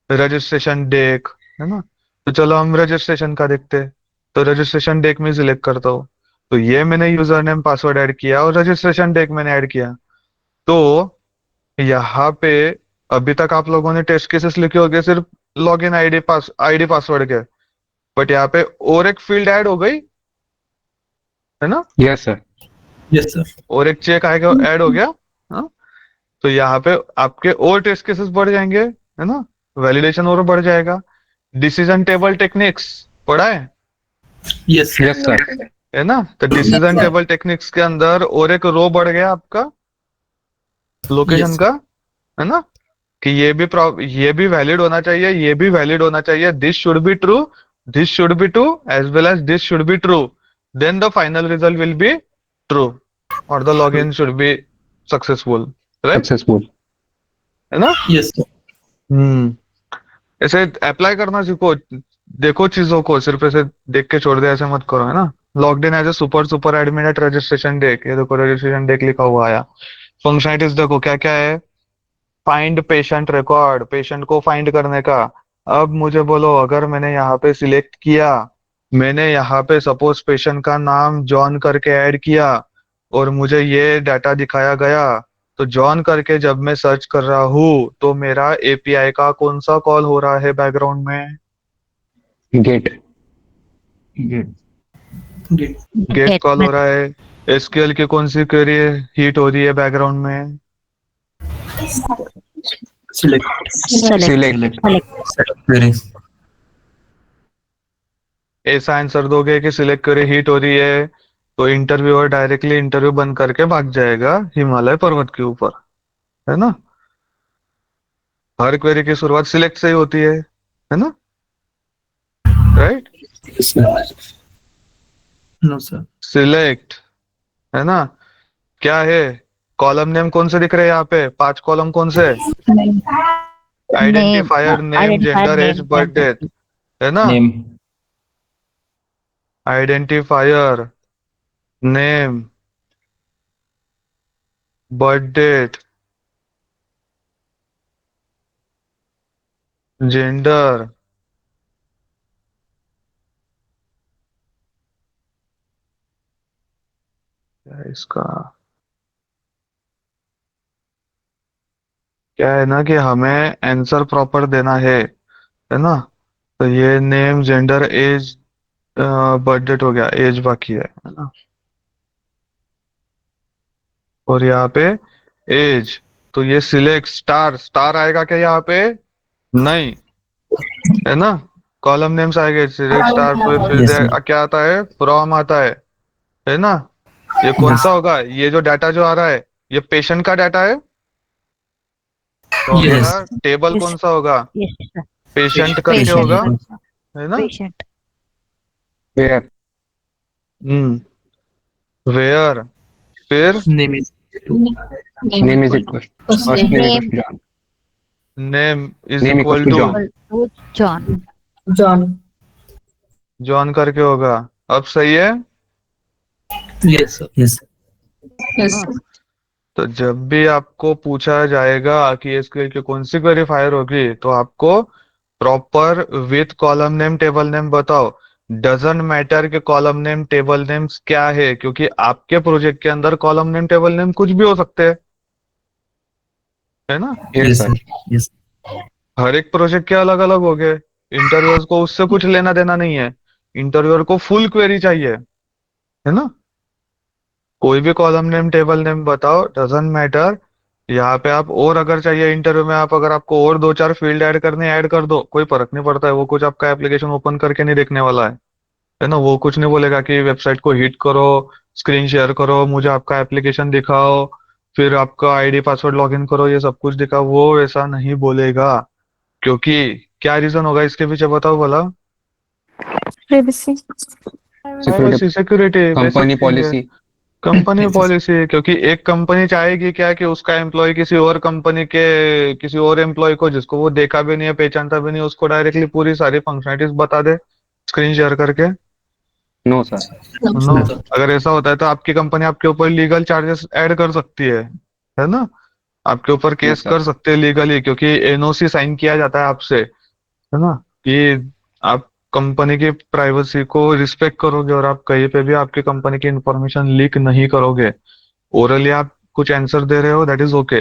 रजिस्ट्रेशन डेक, है ना। तो चलो हम रजिस्ट्रेशन का देखते हैं। तो रजिस्ट्रेशन डेक में सिलेक्ट करता हूँ, तो ये मैंने यूजर नेम पासवर्ड ऐड किया और रजिस्ट्रेशन डेक मैंने ऐड किया। तो यहाँ पे अभी तक आप लोगों ने टेस्ट केसेस लिखे होंगे सिर्फ लॉगिन आईडी पासवर्ड के, बट यहाँ पे और एक फील्ड ऐड हो गई, है ना, यस सर। Yes sir. और एक चेक आएगा ऐड हो गया। हाँ? तो यहाँ पे आपके और टेस्ट केसेस बढ़ जाएंगे, है ना, वैलिडेशन और बढ़ जाएगा। डिसीजन टेबल टेक्निक्स पढ़ा है? Yes yes sir. है ना। तो डिसीजन टेबल टेक्निक्स के अंदर और एक रो बढ़ गया आपका लोकेशन Yes. का, है ना, कि ये भी वैलिड होना चाहिए, ये भी वैलिड होना चाहिए, this should be true, this should be true as well as this should be true, then the final result will be true और the login should be successful, right, successful. है ना। Yes sir. ऐसे apply करना सीखो, देखो चीजों को, सिर्फ ऐसे देख के छोड़ दे, ऐसे मत करो, है ना। Logged in as a super admin at registration deck. ये देखो रजिस्ट्रेशन डेक लिखा हुआ आया। फंक्शनलिटीज देखो क्या क्या है। फाइंड पेशेंट रिकॉर्ड, पेशेंट को फाइंड करने का। अब मुझे बोलो, अगर मैंने यहाँ पे सिलेक्ट किया, मैंने यहाँ पे सपोज पेशेंट का नाम जॉन करके ऐड किया और मुझे ये डाटा दिखाया गया, तो जॉन करके जब मैं सर्च कर रहा हूँ तो मेरा एपीआई का कौन सा कॉल हो रहा है बैकग्राउंड में? Get. गेट कॉल हो रहा है। एसक्यूएल की कौन सी क्वेरी हीट हो रही है बैकग्राउंड में? Select. ऐसा आंसर दोगे कि सिलेक्ट क्वेरी हीट हो रही है, तो इंटरव्यूअर डायरेक्टली इंटरव्यू बंद करके भाग जाएगा हिमालय पर्वत के ऊपर, है ना। हर क्वेरी की शुरुआत सिलेक्ट से ही होती है ना, राइट? No sir. सिलेक्ट, है ना। क्या है, कॉलम नेम कौन से दिख रहे हैं यहाँ पे? 5 कॉलम कौन से? Identifier, name, gender, age, birth date, है ना। Name. Identifier, name, birth date, gender, क्या है इसका, क्या है ना कि हमें आंसर प्रॉपर देना है ना। तो ये name, gender, age, birth date हो गया, एज बाकी है ना। और यहाँ पे एज, तो ये सिलेक्ट स्टार, स्टार आएगा क्या यहाँ पे? नहीं, है ना। कॉलम नेम्स आएंगे, सिलेक्ट स्टार, फिर Yes, sir. क्या आता है? फ्रॉम आता है ना। ये कौन सा होगा? ये जो डाटा जो आ रहा है, ये पेशेंट का डाटा है, तो Yes. हमारा टेबल कौन सा होगा? Yes, sir. पेशेंट करके Patient, होगा, sir. है ना। Patient. Where? वेयर, फिर name is Name is equal. First name equals to John. Name is Name equal equals to to John. Equal to John. John. John करके होगा। अब सही है। Yes sir. Yes Yes. तो जब भी आपको पूछा जाएगा कि एसक्यूएल की कौन सी क्वेरी फायर होगी, तो आपको proper with column name, table name बताओ। डजंट मैटर कि कॉलम नेम, टेबल नेम्स क्या है, क्योंकि आपके प्रोजेक्ट के अंदर कॉलम नेम, टेबल नेम कुछ भी हो सकते हैं, है ना। Yes, sir. यस हर एक प्रोजेक्ट के अलग अलग हो गए। इंटरव्यूअर को उससे कुछ लेना देना नहीं है। इंटरव्यूअर को फुल क्वेरी चाहिए, है ना। कोई भी कॉलम नेम, टेबल नेम बताओ, डजंट मैटर। यहाँ पे आप और अगर चाहिए इंटरव्यू में, आप अगर आपको और 2-4 फील्ड ऐड करने, ऐड कर दो, कोई फर्क नहीं पड़ता है। वो कुछ आपका एप्लीकेशन ओपन करके नहीं देखने वाला है ना। वो कुछ नहीं बोलेगा कि वेबसाइट को हिट करो, स्क्रीन शेयर करो, मुझे आपका एप्लीकेशन दिखाओ, फिर आपका आईडी पासवर्ड लॉगिन करो, ये सब कुछ दिखाओ। वो ऐसा नहीं बोलेगा, क्योंकि क्या रीजन होगा इसके पीछे, बताओ भला। privacy. Security. Security, Company policy. Company policy. क्योंकि एक कंपनी चाहेगी क्या कि उसका एम्प्लॉय किसी और कंपनी के किसी और एम्प्लॉय को, जिसको वो देखा भी नहीं है, पहचानता भी नहीं है, उसको डायरेक्टली पूरी सारी फंक्शनलिटीज बता दे स्क्रीन शेयर करके। No, sir. नो, अगर ऐसा होता है तो आपकी कंपनी आपके ऊपर लीगल चार्जेस ऐड कर सकती है ना। आपके ऊपर केस sir. कर सकते हैं लीगली, क्योंकि एनओसी साइन किया जाता है आपसे, है ना, कि आप कंपनी की प्राइवेसी को रिस्पेक्ट करोगे और आप कहीं पे भी आपकी कंपनी की इंफॉर्मेशन लीक नहीं करोगे। ओरली आप कुछ आंसर दे रहे हो, that is okay,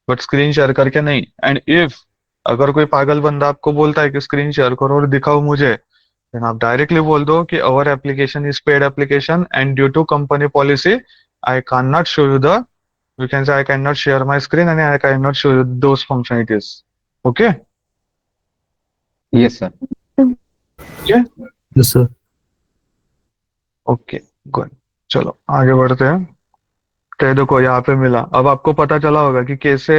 but screen share करके नहीं। एंड इफ अगर कोई पागल बंदा आपको बोलता है कि स्क्रीन शेयर करो और दिखाओ मुझे, देन आप डायरेक्टली बोल दो कि our application is paid application and due to company policy I can not show you the, you can say I can not share my screen and I can not show you those functionalities. Okay, Yes, sir. Yes sir. Okay, good. चलो आगे बढ़ते हैं। तो देखो यहाँ पे मिला। अब आपको पता चला होगा कि कैसे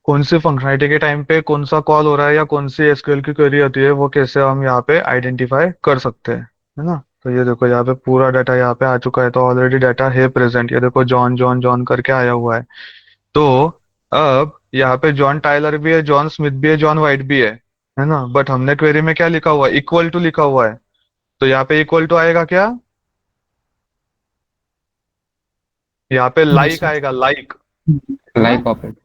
कौन सी फंक्शनलिटी के टाइम पे कौन सा कॉल हो रहा है या कौन सी एसक्यूएल की क्वेरी होती है, वो कैसे हम यहाँ पे आइडेंटिफाई कर सकते हैं, है ना। तो ये देखो यहाँ पे पूरा डाटा यहाँ पे आ चुका है, तो ऑलरेडी डाटा है प्रेजेंट। ये देखो जॉन जॉन जॉन करके आया हुआ है। तो अब यहाँ पे जॉन टाइलर भी है, जॉन स्मिथ भी है, जॉन वाइट भी है ना। बट हमने क्वेरी में क्या लिखा हुआ है? इक्वल टू लिखा हुआ है। तो यहाँ पे इक्वल टू आएगा क्या? यहाँ पे लाइक sir. आएगा, like, Like operator.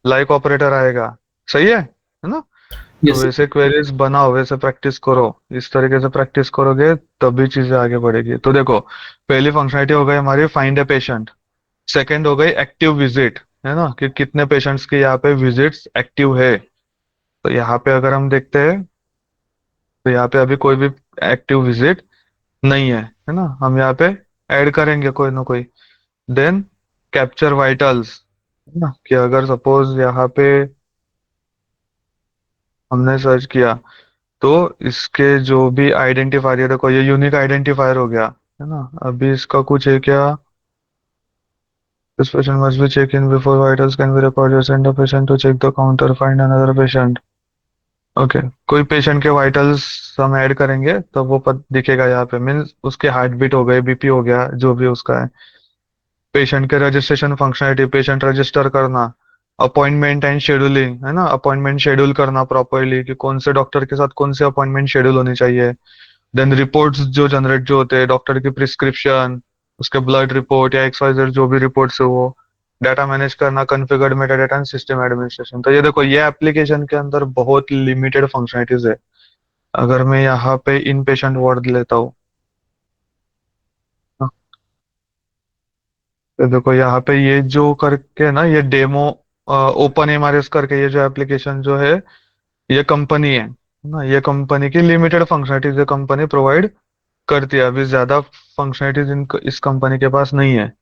Like operator आएगा। सही है ना? तो Yes, sir. वैसे क्वेरीज बनाओ, वैसे प्रैक्टिस करो, इस तरीके से प्रैक्टिस करोगे तभी चीजें आगे बढ़ेगी। तो देखो, पहली फंक्शनलिटी हो गई हमारी फाइंड ए पेशेंट, सेकंड हो गई एक्टिव विजिट, है ना, कि कितने पेशेंट्स के यहाँ पे विजिट्स एक्टिव है। तो यहाँ पे अगर हम देखते हैं तो यहाँ पे अभी कोई भी एक्टिव विजिट नहीं है ना, हम यहाँ पे ऐड करेंगे कोई ना कोई। देन कैप्चर वाइटल्स, है ना, कि अगर सपोज यहाँ पे हमने सर्च किया तो इसके जो भी आइडेंटिफायर है, देखो ये यूनिक आइडेंटिफायर हो गया, है ना। अभी इसका कुछ है क्या, this patient must be checked in before vitals can be recorded, send a patient to check the counter, find another patient। Okay, कोई पेशेंट के वाइटल्स हम ऐड करेंगे तो वो दिखेगा यहाँ पे, मीन्स उसके हार्ट बीट हो गए, बीपी हो गया, जो भी उसका है। पेशेंट के रजिस्ट्रेशन फंक्शनलिटी, पेशेंट रजिस्टर करना, अपॉइंटमेंट एंड शेड्यूलिंग, है ना, अपॉइंटमेंट शेड्यूल करना प्रॉपरली कि कौन से डॉक्टर के साथ कौन से अपॉइंटमेंट शेड्यूल होनी चाहिए। देन रिपोर्ट्स जो जनरेट जो होते हैं, डॉक्टर की प्रिस्क्रिप्शन, उसके ब्लड रिपोर्ट या एक्सवाइजेड जो भी रिपोर्ट्स है वो डाटा मैनेज करना, configured metadata and system administration. तो ये देखो, ये एप्लीकेशन के अंदर बहुत लिमिटेड फंक्शनलिटीज है। अगर मैं यहाँ पे इन पेशेंट वार्ड लेता हूँ, तो देखो यहाँ पे ये जो करके ना, ये डेमो ओपन एमआरएस करके ये जो एप्लीकेशन जो है, ये कंपनी है ना, ये कंपनी की लिमिटेड फंक्शनलिटीज ये कंपनी प्रोवाइड करती है। अभी ज्यादा फंक्शनलिटीज इस कंपनी के पास नहीं है,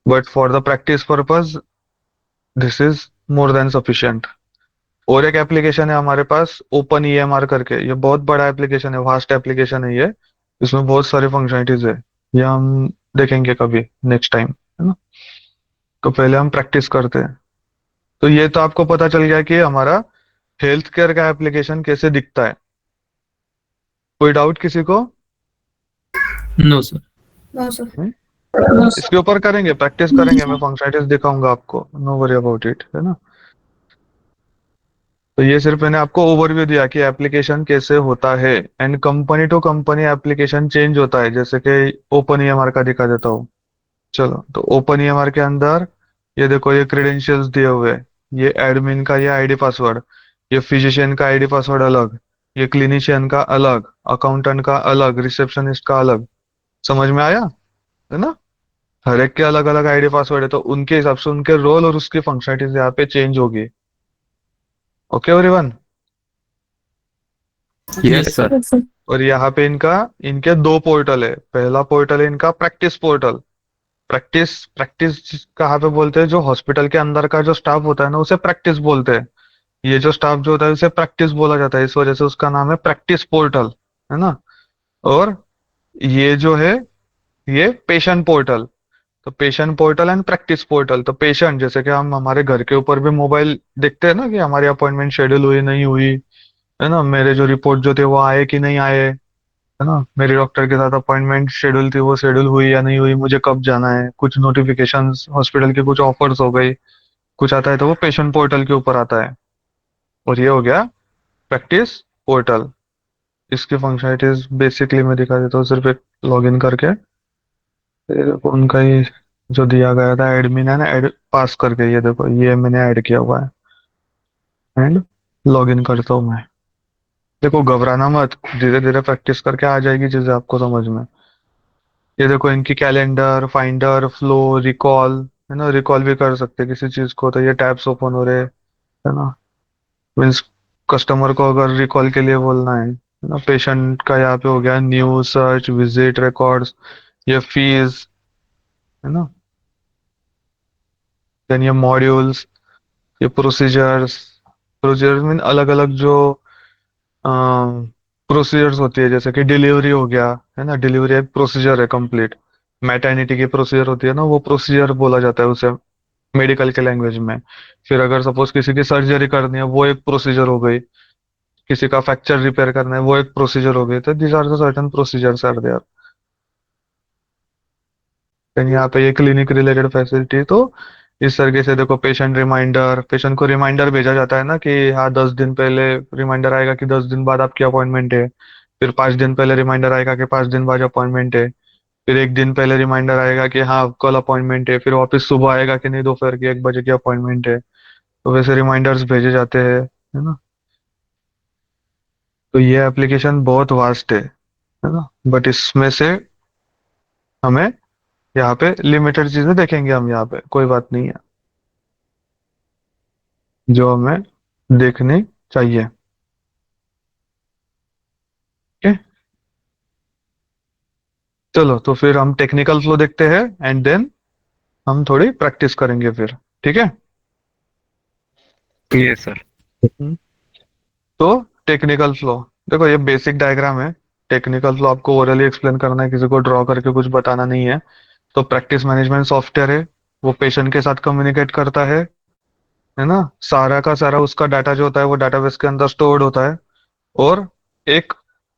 but for the practice purpose this is more than sufficient. और एक एप्लीकेशन है हमारे पास ओपन ईएमआर करके, ये बहुत बड़ा एप्लीकेशन है, वास्ट एप्लीकेशन है ये, इसमें बहुत सारी फंक्शनलिटीज है, ये हम देखेंगे कभी नेक्स्ट टाइम, है ना। तो पहले हम प्रैक्टिस करते हैं। तो ये तो आपको पता चल गया कि हमारा हेल्थ केयर का एप्लीकेशन कैसे दिखता है। कोई डाउट किसी को? No, sir. No, sir. हम्म? No, sir. इसके ऊपर करेंगे, प्रैक्टिस करेंगे, मैं फंक्शनलिटीज दिखाऊंगा आपको, नो वरी अबाउट इट, है ना। तो ये सिर्फ मैंने आपको ओवरव्यू दिया कि एप्लीकेशन कैसे होता है, and company to company application change होता है, जैसे कि ओपन ईएमआर का दिखा देता हूँ। चलो, तो ओपन ईएमआर के अंदर ये देखो, ये क्रेडेंशियल्स दिए हुए हैं, ये एडमिन का ये आईडी पासवर्ड, ये फिजिशियन का आईडी पासवर्ड अलग, ये क्लिनिशियन का अलग, अकाउंटेंट का अलग, रिसेप्शनिस्ट का अलग। समझ में आया, है ना। हर एक के अलग अलग आईडी पासवर्ड है, तो उनके हिसाब से उनके रोल और उसकी फंक्शनलिटीज यहाँ पे चेंज होगी। Okay everyone? Yes, sir. Yes, sir. और यहाँ पे इनका, इनके दो पोर्टल है। पहला पोर्टल है इनका प्रैक्टिस पोर्टल। प्रैक्टिस, प्रैक्टिस कहाँ पे बोलते हैं, जो हॉस्पिटल के अंदर का जो स्टाफ होता है ना, उसे प्रैक्टिस बोलते हैं। ये जो स्टाफ जो होता है उसे प्रैक्टिस बोला जाता है, इस वजह से उसका नाम है प्रैक्टिस पोर्टल, है ना। और ये जो है, ये पेशेंट पोर्टल। तो patient portal and practice portal. तो पेशेंट, जैसे कि हम हमारे घर के ऊपर भी मोबाइल देखते हैं ना, कि हमारी अपॉइंटमेंट शेड्यूल हुई नहीं हुई, है ना, मेरे जो रिपोर्ट जो थे वो आए कि नहीं आए, है ना, मेरी डॉक्टर के साथ अपॉइंटमेंट शेड्यूल थी, वो शेड्यूल हुई या नहीं हुई, मुझे कब जाना है, कुछ नोटिफिकेशंस हॉस्पिटल के, कुछ ऑफर्स हो गई, कुछ आता है तो वो पेशेंट पोर्टल के ऊपर आता है। और ये हो गया प्रैक्टिस पोर्टल। इसकी फंक्शनलिटीज बेसिकली मैं दिखा देता हूँ, सिर्फ एक लॉगिन करके। ये देखो उनका ही जो दिया गया था, एडमिन है ना, एड पास करके, ये देखो ये मैंने ऐड किया हुआ है, एंड लॉगिन करता हूँ मैं। देखो घबराना मत, धीरे धीरे प्रैक्टिस करके आ जाएगी चीजें आपको समझ में। ये देखो इनकी कैलेंडर, फाइंडर, फ्लो, रिकॉल, है ना, रिकॉल भी कर सकते हैं किसी चीज को, तो ये टैब्स ओपन हो रहे हैं, है ना, मीन्स कस्टमर को अगर रिकॉल के लिए बोलना है ना। पेशेंट का यहाँ पे हो गया न्यू, सर्च, विजिट, रिकॉर्ड्स, ये फीस, है ना। देन ये मॉड्यूल्स, ये प्रोसीजर्स। प्रोसीजर्स मीन अलग अलग जो प्रोसीजर्स होती है, जैसे कि डिलीवरी हो गया, है ना, डिलीवरी एक प्रोसीजर है कंप्लीट। मैटरनिटी की प्रोसीजर होती है ना, वो प्रोसीजर बोला जाता है उसे मेडिकल के लैंग्वेज में। फिर अगर सपोज किसी की सर्जरी करनी है, वो एक प्रोसीजर हो गई। किसी का फ्रैक्चर रिपेयर करना है, वो एक प्रोसीजर हो गई। तो these are the certain procedures are there. यहाँ पे ये क्लिनिक रिलेटेड फैसिलिटी, तो इस तरीके से देखो, पेशेंट रिमाइंडर, पेशेंट को रिमाइंडर भेजा जाता है ना, कि हाँ 10 दिन पहले रिमाइंडर आएगा कि 10 दिन बाद आपकी अपॉइंटमेंट है। फिर 5 दिन पहले रिमाइंडर आएगा कि 5 दिन बाद अपॉइंटमेंट है। फिर एक दिन पहले रिमाइंडर आएगा कि हाँ कल अपॉइंटमेंट है, फिर वापस सुबह आएगा कि नहीं दोपहर के 1 बजे की अपॉइंटमेंट है, तो वैसे रिमाइंडर्स भेजे जाते हैं, है ना। तो ये एप्लीकेशन बहुत वास्ट है ना, बट इसमें से हमें यहाँ पे लिमिटेड चीजें देखेंगे हम, यहाँ पे कोई बात नहीं है जो हमें देखनी चाहिए। ओके, चलो तो फिर हम टेक्निकल फ्लो देखते हैं एंड देन हम थोड़ी प्रैक्टिस करेंगे फिर, ठीक है। Yes, sir. हम्म। तो टेक्निकल फ्लो, देखो ये बेसिक डायग्राम है। टेक्निकल फ्लो आपको ओरली एक्सप्लेन करना है, किसी को ड्रॉ करके कुछ बताना नहीं है। तो प्रैक्टिस मैनेजमेंट सॉफ्टवेयर है, वो पेशेंट के साथ कम्युनिकेट करता है ना। सारा का सारा उसका डाटा जो होता है वो डाटाबेस के अंदर स्टोर्ड होता है, और एक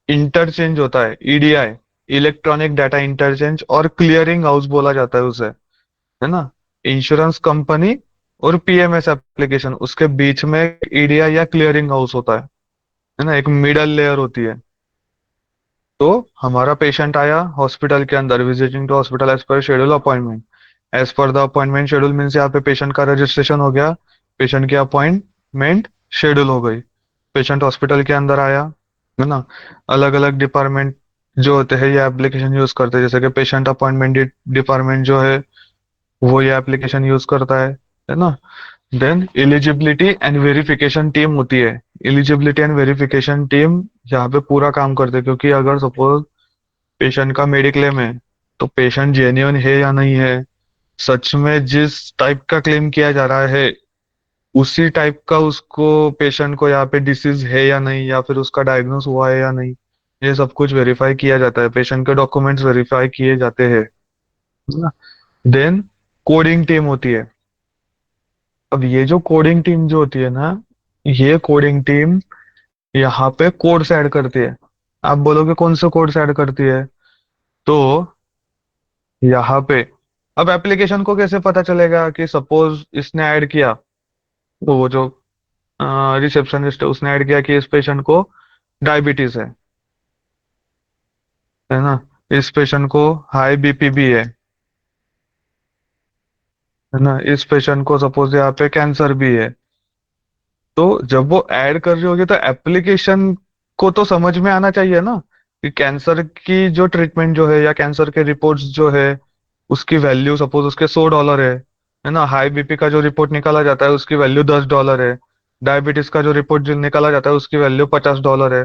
इंटरचेंज होता है, ईडीआई, इलेक्ट्रॉनिक डाटा इंटरचेंज, और क्लियरिंग हाउस बोला जाता है उसे, है ना। इंश्योरेंस कंपनी और पीएमएस एप्लीकेशन, उसके बीच में ईडीआई या क्लियरिंग हाउस होता है ना, एक मिडल लेयर होती है। तो हमारा पेशेंट आया हॉस्पिटल के अंदर, visiting to hospital as per schedule appointment, as per the appointment schedule means यहाँ पे पेशेंट का रजिस्ट्रेशन हो गया, पेशेंट की अपॉइंटमेंट शेड्यूल हो गई, पेशेंट हॉस्पिटल के अंदर आया, है ना। अलग अलग डिपार्टमेंट जो होते हैं ये एप्लीकेशन यूज करते हैं, जैसे कि पेशेंट अपॉइंटमेंट डिपार्टमेंट जो है वो ये एप्लीकेशन यूज करता है ना। Then eligibility and verification team होती है, एलिजिबिलिटी एंड वेरिफिकेशन टीम यहाँ पे पूरा काम करते हैं, क्योंकि अगर सपोज पेशेंट का मेडिक्लेम है तो पेशेंट जेन्युइन है या नहीं है, सच में जिस टाइप का क्लेम किया जा रहा है उसी टाइप का उसको, पेशेंट को यहाँ पे डिसीज है या नहीं, या फिर उसका डायग्नोस हुआ है या नहीं, ये सब कुछ वेरीफाई किया जाता है, पेशेंट के डॉक्यूमेंट्स वेरीफाई किए जाते हैं, है ना। देन कोडिंग टीम होती है। अब ये जो कोडिंग टीम जो होती है ना, ये कोडिंग टीम यहाँ पे कोड्स ऐड करती है। आप बोलोगे कौन से कोड्स ऐड करती है, तो यहाँ पे अब एप्लीकेशन को कैसे पता चलेगा कि सपोज इसने ऐड किया, तो वो जो रिसेप्शनिस्ट है उसने ऐड किया कि इस पेशेंट को डायबिटीज है ना, इस पेशेंट को हाई बीपी भी है ना, इस पेशेंट को सपोज यहाँ पे कैंसर भी है। तो जब वो ऐड कर रही होगी तो एप्लीकेशन को तो समझ में आना चाहिए ना कि कैंसर की जो ट्रीटमेंट जो है या कैंसर के रिपोर्ट्स जो है उसकी वैल्यू सपोज उसके $100 है ना। हाई बीपी का जो रिपोर्ट निकाला जाता है उसकी वैल्यू $10 है, डायबिटीज का जो रिपोर्ट जो निकाला जाता है उसकी वैल्यू $50 है।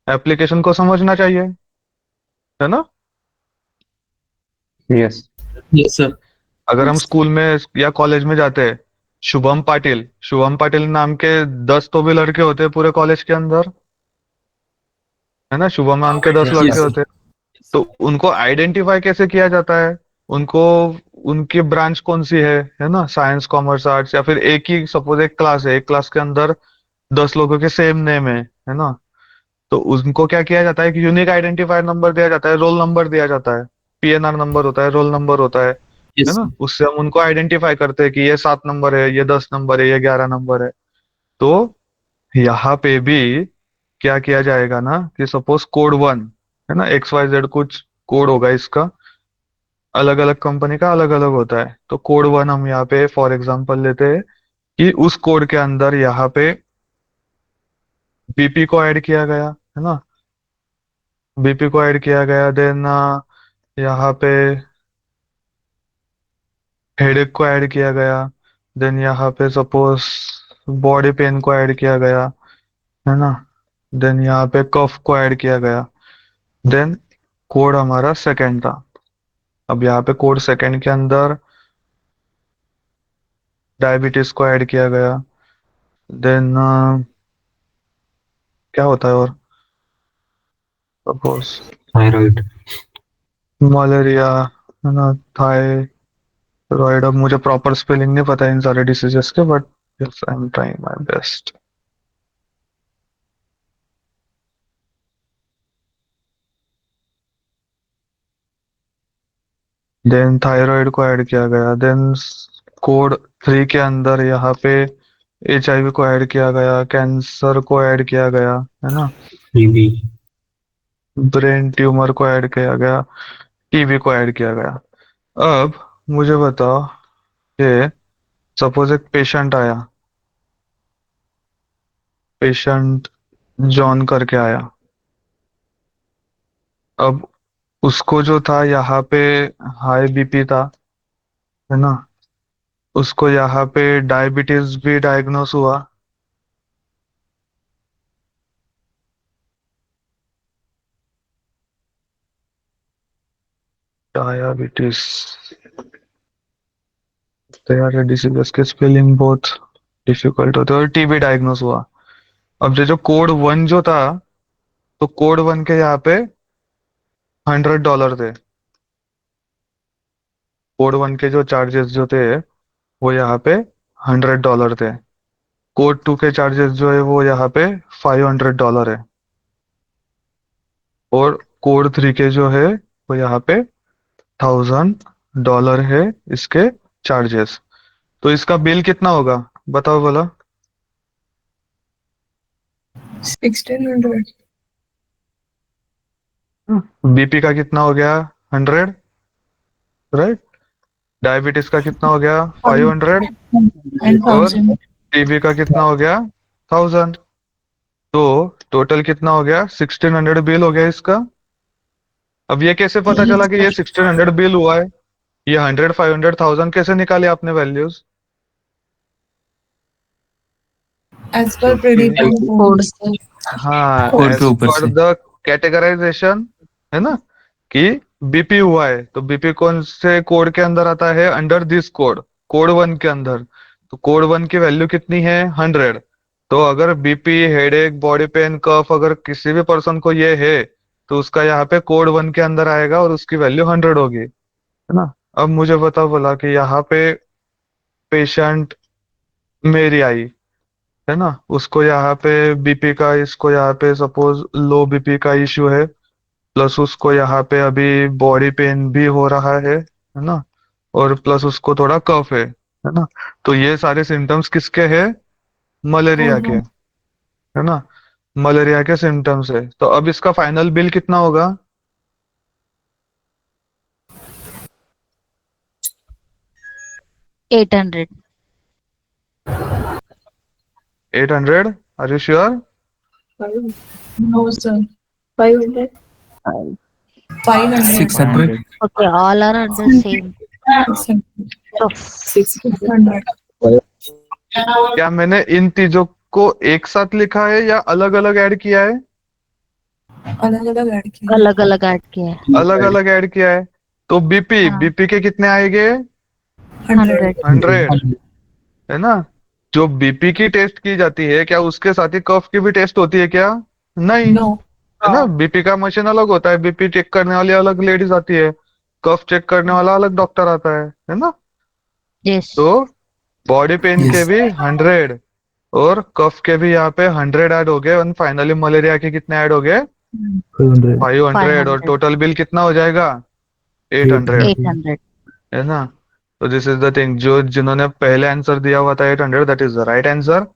एप्लीकेशन को समझना चाहिए, है ना। Yes. Yes, sir. अगर हम स्कूल में या कॉलेज में जाते हैं, शुभम पाटिल नाम के 10 तो भी लड़के होते हैं पूरे कॉलेज के अंदर, है ना। शुभम नाम के 10 लड़के Yes. होते हैं, तो उनको आइडेंटिफाई कैसे किया जाता है, उनको उनकी ब्रांच कौन सी है ना, साइंस कॉमर्स आर्ट्स, या फिर एक ही सपोज एक क्लास है, एक क्लास के अंदर 10 लोगों के सेम नेम है ना। तो उनको क्या किया जाता है कि यूनिक आइडेंटिफायर नंबर दिया जाता है, रोल नंबर दिया जाता है, पीएनआर नंबर होता है, रोल नंबर होता है Yes. ना। उससे हम उनको आइडेंटिफाई करते हैं कि ये 7 नंबर है, ये 10 नंबर है, ये 11 नंबर है। तो यहाँ पे भी क्या किया जाएगा ना कि सपोज कोड 1 है ना, XYZ कुछ कोड होगा इसका, अलग अलग कंपनी का अलग अलग होता है। तो कोड 1 हम यहाँ पे फॉर एग्जांपल लेते हैं कि उस कोड के अंदर यहाँ पे बीपी को ऐड किया गया, है ना, बीपी को ऐड किया गया। देन यहाँ पे हेडेक को ऐड किया गया। देन यहाँ पे सपोज बॉडी पेन को ऐड किया गया, है ना। देन यहाँ पे कफ को ऐड किया गया। देन कोड हमारा सेकंड था। अब यहाँ पे कोड सेकंड के अंदर डायबिटीज को ऐड किया गया। देन क्या होता है और सपोज Thyroid. मलेरिया, है ना, थायराइड। अब मुझे प्रॉपर स्पेलिंग नहीं पता इन सारे डिसीजेस के, but yes I am trying my best. Then thyroid को ऐड किया गया। देन कोड 3 के अंदर यहाँ पे HIV को ऐड किया गया, कैंसर को ऐड किया गया, है ना, TB. ब्रेन ट्यूमर को ऐड किया गया। टीबी को ऐड किया गया। अब मुझे बताओ कि सपोज एक पेशेंट आया, पेशेंट जॉन करके आया। अब उसको जो था यहाँ पे हाई बीपी था, है ना, उसको यहाँ पे डायबिटीज भी डायग्नोस हुआ। डायबिटीज, तो यार डिसीजेस के स्पेलिंग बहुत डिफिकल्ट होते हैं, और टीबी डायग्नोस हुआ। अब जो जो कोड 1 जो था, तो कोड 1 के यहाँ पे $100 थे। कोड 1 के जो चार्जेस जो थे वो यहाँ पे $100 थे। कोड 2 के चार्जेस जो है वो यहाँ पे $500 है। और कोड 3 के जो है वो यहाँ पे $1000 है इसके चार्जेस। तो इसका बिल कितना होगा, बताओ बोला। 1600. बीपी का कितना हो गया, 100, राइट। डायबिटीज का कितना हो गया, 500। And और 1000. टीबी का कितना हो गया, 1000। तो टोटल कितना हो गया, 1600 बिल हो गया इसका। अब ये कैसे पता चला कि ये 1600 बिल हुआ है? ये 100, 500, 1000 कैसे निकाले आपने values? As per predicted Code. codes. हाँ, कोड एज के ऊपर पर से। द कैटेगराइजेशन, है ना, कि बीपी हुआ है तो बीपी कौन से कोड के अंदर आता है, अंडर दिस कोड, कोड 1 के अंदर। तो कोड 1 की वैल्यू कितनी है, 100। तो अगर बीपी, हेडेक, बॉडी पेन, कफ अगर किसी भी पर्सन को ये है तो उसका यहाँ पे कोड 1 के अंदर आएगा और उसकी वैल्यू 100 होगी, है ना। अब मुझे बताओ बोला कि यहाँ पे पेशेंट मेरी आई, है ना, उसको यहाँ पे बीपी का, इसको यहाँ पे सपोज लो बीपी का इश्यू है, प्लस उसको यहाँ पे अभी बॉडी पेन भी हो रहा है ना, और प्लस उसको थोड़ा कफ है ना। तो ये सारे सिम्टम्स किसके हैं, मलेरिया के, है ना, मलेरिया के सिम्टम्स है। तो अब इसका फाइनल बिल कितना होगा, 800. 800? Are you sure? No, sir. 500. 500. 600. Okay, all are under same. So 600. क्या मैंने इन चीजों को एक साथ लिखा है या अलग अलग ऐड किया है? अलग अलग ऐड किया. अलग अलग ऐड किया है. अलग अलग ऐड किया है। तो बीपी, हाँ। बीपी के कितने आएंगे, 100. 100, है ना। जो बीपी की टेस्ट की जाती है, क्या उसके साथ ही कफ की भी टेस्ट होती है क्या? नहीं, No. है ना। बीपी का मशीन अलग होता है, बीपी चेक करने वाली अलग लेडीज आती है, कफ चेक करने वाला अलग डॉक्टर आता है ना। Yes. तो बॉडी पेन के Yes. भी 100 और कफ के भी यहाँ पे 100 ऐड हो गए, और फाइनली मलेरिया के कितने ऐड हो गए, 500. 500, और 500. टोटल बिल कितना हो जाएगा, 800, 800. है ना। तो दिस इज द थिंग, जो जिन्होंने पहले आंसर दिया हुआ था 800, that is the right answer.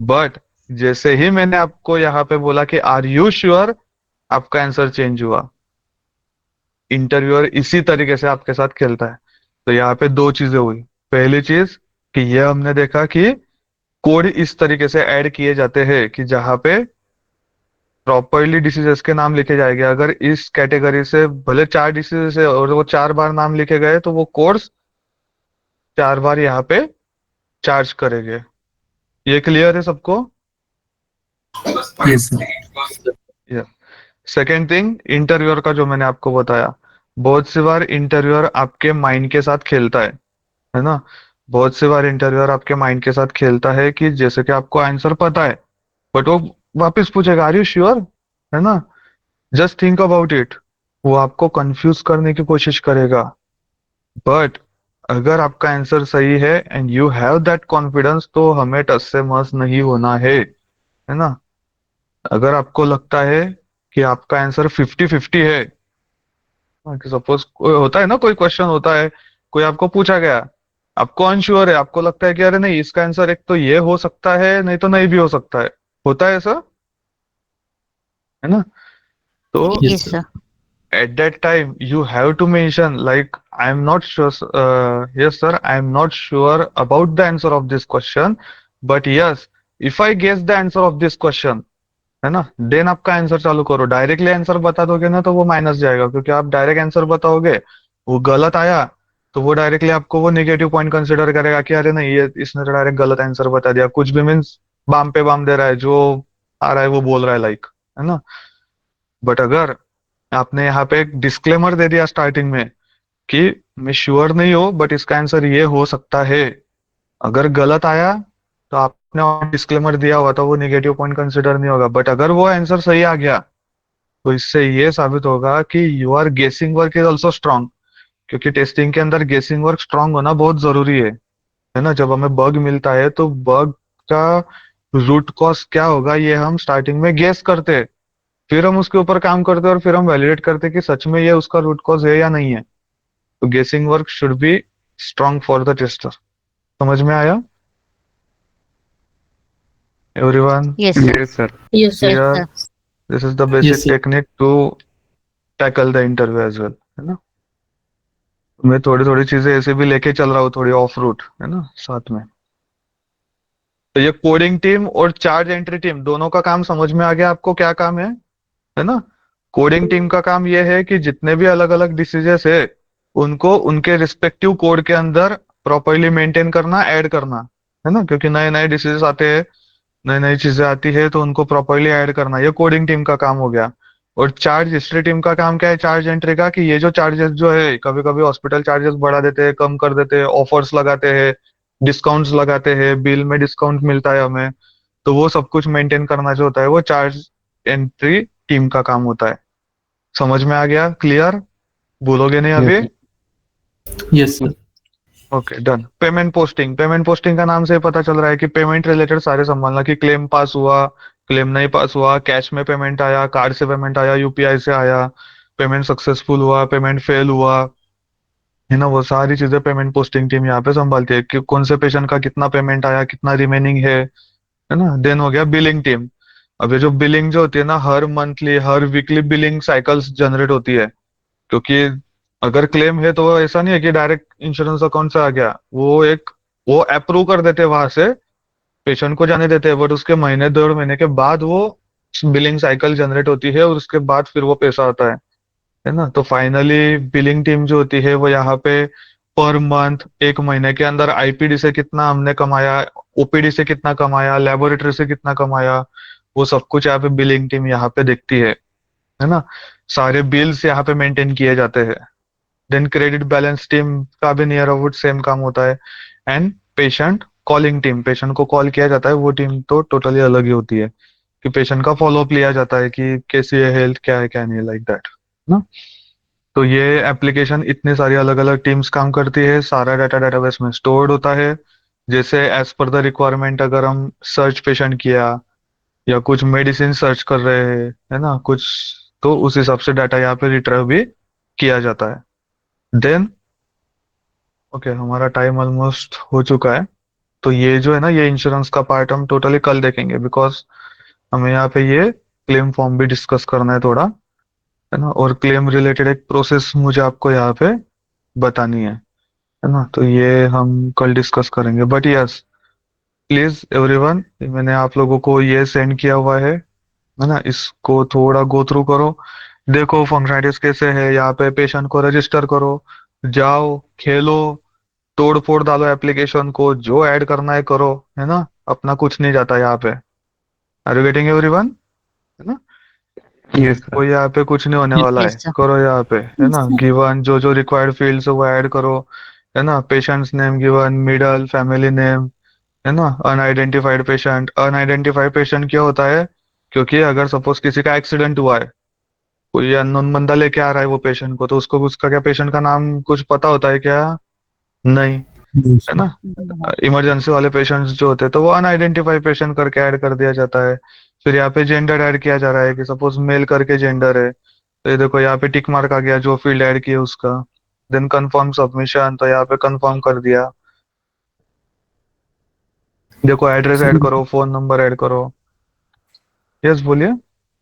But जैसे ही मैंने आपको यहाँ पे बोला कि आर यू श्योर, आपका आंसर चेंज हुआ। इंटरव्यूअर इसी तरीके से आपके साथ खेलता है। तो यहाँ पे दो चीजें हुई। पहली चीज कि ये हमने देखा कि कोड इस तरीके से ऐड किए जाते हैं कि जहाँ पे प्रॉपरली डिसीजेस के नाम लिखे जाएंगे। अगर इस कैटेगरी से भले 4 डिसीजेस है और वो 4 बार नाम लिखे गए तो वो कोड्स 4 बार यहाँ पे चार्ज करेंगे। ये क्लियर है सबको? Yes, sir. Second thing, interviewer का जो मैंने आपको बताया, बहुत सी बार इंटरव्यूअर आपके माइंड के साथ खेलता है ना। बहुत सी बार इंटरव्यूअर आपके माइंड के साथ खेलता है कि जैसे कि आपको आंसर पता है बट वो वापस पूछेगा आर यू श्योर, है ना, जस्ट थिंक अबाउट इट। वो आपको कंफ्यूज करने की कोशिश करेगा। बट अगर आपका आंसर सही है and you have that confidence, तो हमें टस से मस नहीं होना है ना। अगर आपको लगता है कि आपका आंसर 50-50 है, सपोज होता है ना, कोई क्वेश्चन होता है, कोई आपको पूछा गया, आपको अनश्योर है, आपको लगता है कि अरे नहीं, इसका आंसर एक तो ये हो सकता है, नहीं तो नहीं भी हो सकता है, होता है ऐसा, है ना। तो Yes, Yes, sir. sir. at that time you have to mention like I am not sure, yes sir, I am not sure about the answer of this question, but yes, if I guess the answer of this question, है ना, then आपका answer चालू करो। Directly answer बता दोगे ना तो वो माइनस जाएगा, क्योंकि आप डायरेक्ट आंसर बताओगे, वो गलत आया तो वो डायरेक्टली आपको वो नेगेटिव पॉइंट कंसिडर करेगा कि अरे नहीं ये इसने तो डायरेक्ट गलत आंसर बता दिया। कुछ भी मीन्स बाम पे बाम दे रहा है, जो आ रहा है वो बोल रहा है लाइक, है ना। बट अगर आपने यहाँ पे एक डिस्क्लेमर दे दिया स्टार्टिंग में कि मैं श्योर नहीं हूँ बट इसका आंसर ये हो सकता है, अगर गलत आया तो आपने डिस्क्लेमर दिया हुआ था, वो नेगेटिव पॉइंट कंसिडर नहीं होगा। बट अगर वो आंसर सही आ गया तो इससे ये साबित होगा कि योर गेसिंग वर्क इज ऑल्सो स्ट्रांग, क्योंकि टेस्टिंग के अंदर गेसिंग वर्क स्ट्रांग होना बहुत जरूरी है ना। जब हमें बग मिलता है तो बग का रूट कॉज क्या होगा ये हम स्टार्टिंग में गेस करते हैं, फिर हम उसके ऊपर काम करते हैं और फिर हम वैलिडेट करते हैं कि सच में ये उसका रूट कॉज है या नहीं है। तो guessing work should be strong for the tester. समझ में आया everyone? Yes, sir. Yes, sir. Yes, sir. Clear? Sir. This is the basic Yes, sir. Technique to tackle the interview as well, है ना। मैं थोड़ी थोड़ी चीजें ऐसे भी लेके चल रहा हूँ, थोड़ी ऑफ रूट, है ना, साथ में। तो ये कोडिंग टीम और चार्ज एंट्री टीम दोनों का काम समझ में आ गया आपको, क्या काम है ना। कोडिंग टीम का काम ये है कि जितने भी अलग अलग डिसीजेस है उनको उनके रिस्पेक्टिव कोड के अंदर प्रॉपरली मेंटेन करना, ऐड करना, है ना, क्योंकि नए नए डिसीजेस आते हैं, नई नई चीजें आती है तो उनको प्रॉपरली ऐड करना, ये कोडिंग टीम का काम हो गया। और चार्ज हिस्ट्री टीम का काम क्या है चार्ज एंट्री का, कि ये जो चार्जेस जो है, कभी कभी हॉस्पिटल चार्जेस बढ़ा देते हैं, कम कर देते हैं, ऑफर्स लगाते हैं, डिस्काउंट्स लगाते हैं, बिल में डिस्काउंट मिलता है हमें, तो वो सब कुछ मेंटेन करना जो होता है वो चार्ज एंट्री टीम का काम होता है। समझ में आ गया? क्लियर? बोलोगे नहीं अभी? Yes, sir. Okay done. Payment posting, payment posting का नाम से ही पता चल रहा है कि पेमेंट रिलेटेड सारे संभालना, कि क्लेम पास हुआ, क्लेम नहीं पास हुआ, कैश में पेमेंट आया, कार्ड से पेमेंट आया, यूपीआई से आया, पेमेंट सक्सेसफुल हुआ, पेमेंट फेल हुआ, है ना, वो सारी चीजें पेमेंट पोस्टिंग टीम यहाँ पे संभालती है, कि कौन से पेशेंट का कितना पेमेंट आया, कितना रिमेनिंग है ना। देन हो गया बिलिंग टीम। अब ये जो बिलिंग जो होती है ना, हर मंथली हर वीकली बिलिंग साइकिल्स जनरेट होती है, क्योंकि अगर क्लेम है तो वो ऐसा नहीं है कि डायरेक्ट इंश्योरेंस अकाउंट से आ गया, वो अप्रूव कर देते हैं, वहां से पेशेंट को जाने देते हैं, बट उसके महीने 1.5 महीने के बाद वो बिलिंग साइकिल जनरेट होती है और उसके बाद फिर वो पैसा आता है ना। तो फाइनली बिलिंग टीम जो होती है वो यहाँ पे पर मंथ, एक महीने के अंदर आईपीडी से कितना हमने कमाया, ओपीडी से कितना कमाया, लेबोरेटरी से कितना कमाया, वो सब कुछ यहाँ पे बिलिंग टीम यहाँ पे देखती है ना। सारे बिल्स यहाँ पे मेंटेन किए जाते हैं। देन क्रेडिट बैलेंस टीम का भी नियर अबाउट सेम काम होता है। And patient calling team, patient को कॉल किया जाता है, वो टीम तो टोटली अलग ही होती है, कि पेशेंट का फॉलोअप लिया जाता है कि कैसी है हेल्थ, क्या है क्या नहीं, लाइक दैट ना। तो ये एप्लीकेशन इतनी सारी अलग अलग टीम्स काम करती है, सारा डाटा डेटाबेस में स्टोर्ड होता है। जैसे एज पर द रिक्वायरमेंट अगर हम सर्च पेशेंट किया या कुछ मेडिसिन सर्च कर रहे हैं, है ना, कुछ, तो उस हिसाब से डाटा यहाँ पे रिट्रीव भी किया जाता है। देन ओके, हमारा टाइम ऑलमोस्ट हो चुका है। तो ये जो है ना, ये इंश्योरेंस का पार्ट हम टोटली कल देखेंगे, बिकॉज हमें यहाँ पे ये क्लेम फॉर्म भी डिस्कस करना है थोड़ा, है ना, और क्लेम रिलेटेड एक प्रोसेस मुझे आपको यहाँ पे बतानी है ना। तो ये हम कल डिस्कस करेंगे। बट यस, प्लीज एवरीवन, मैंने आप लोगों को ये सेंड किया हुआ है ना, इसको थोड़ा गो थ्रू करो, देखो फंक्शनलिटीज कैसे है, यहाँ पे पेशेंट को रजिस्टर करो, जाओ खेलो, तोड़ फोड़ डालो एप्लीकेशन को, जो ऐड करना है करो, है ना, अपना कुछ नहीं जाता यहाँ पे। Are you getting everyone? है ना, Yes, sir. कोई यहाँ पे कुछ नहीं होने वाला है, Yes, sir. करो यहाँ पे, है ना। गिवन जो जो रिक्वायर्ड फील्ड्स है वो ऐड करो, है ना, patients name given, middle, family name, है ना। अनआइडेंटिफाइड पेशेंट, अनआइडेंटिफाइड पेशेंट क्या होता है, क्योंकि अगर सपोज किसी का एक्सीडेंट हुआ है, कोई अननोन बंदा लेके आ रहा है वो पेशेंट को, तो उसको उसका क्या पेशेंट का नाम कुछ पता होता है क्या? नहीं, Yes, है ना। इमरजेंसी वाले पेशेंट्स जो होते हैं तो वो अनआइडेंटिफाइड पेशेंट करके ऐड कर दिया जाता है। फिर यहाँ पे जेंडर ऐड किया जा रहा है, कि सपोज मेल करके जेंडर है, तो ये देखो यहाँ पे टिक मार्क आ गया जो फील्ड ऐड किया उसका। देन कंफर्म सबमिशन, तो यहाँ पे कंफर्म कर दिया। देखो एड्रेस ऐड करो, फोन नंबर ऐड करो। यस बोलिए।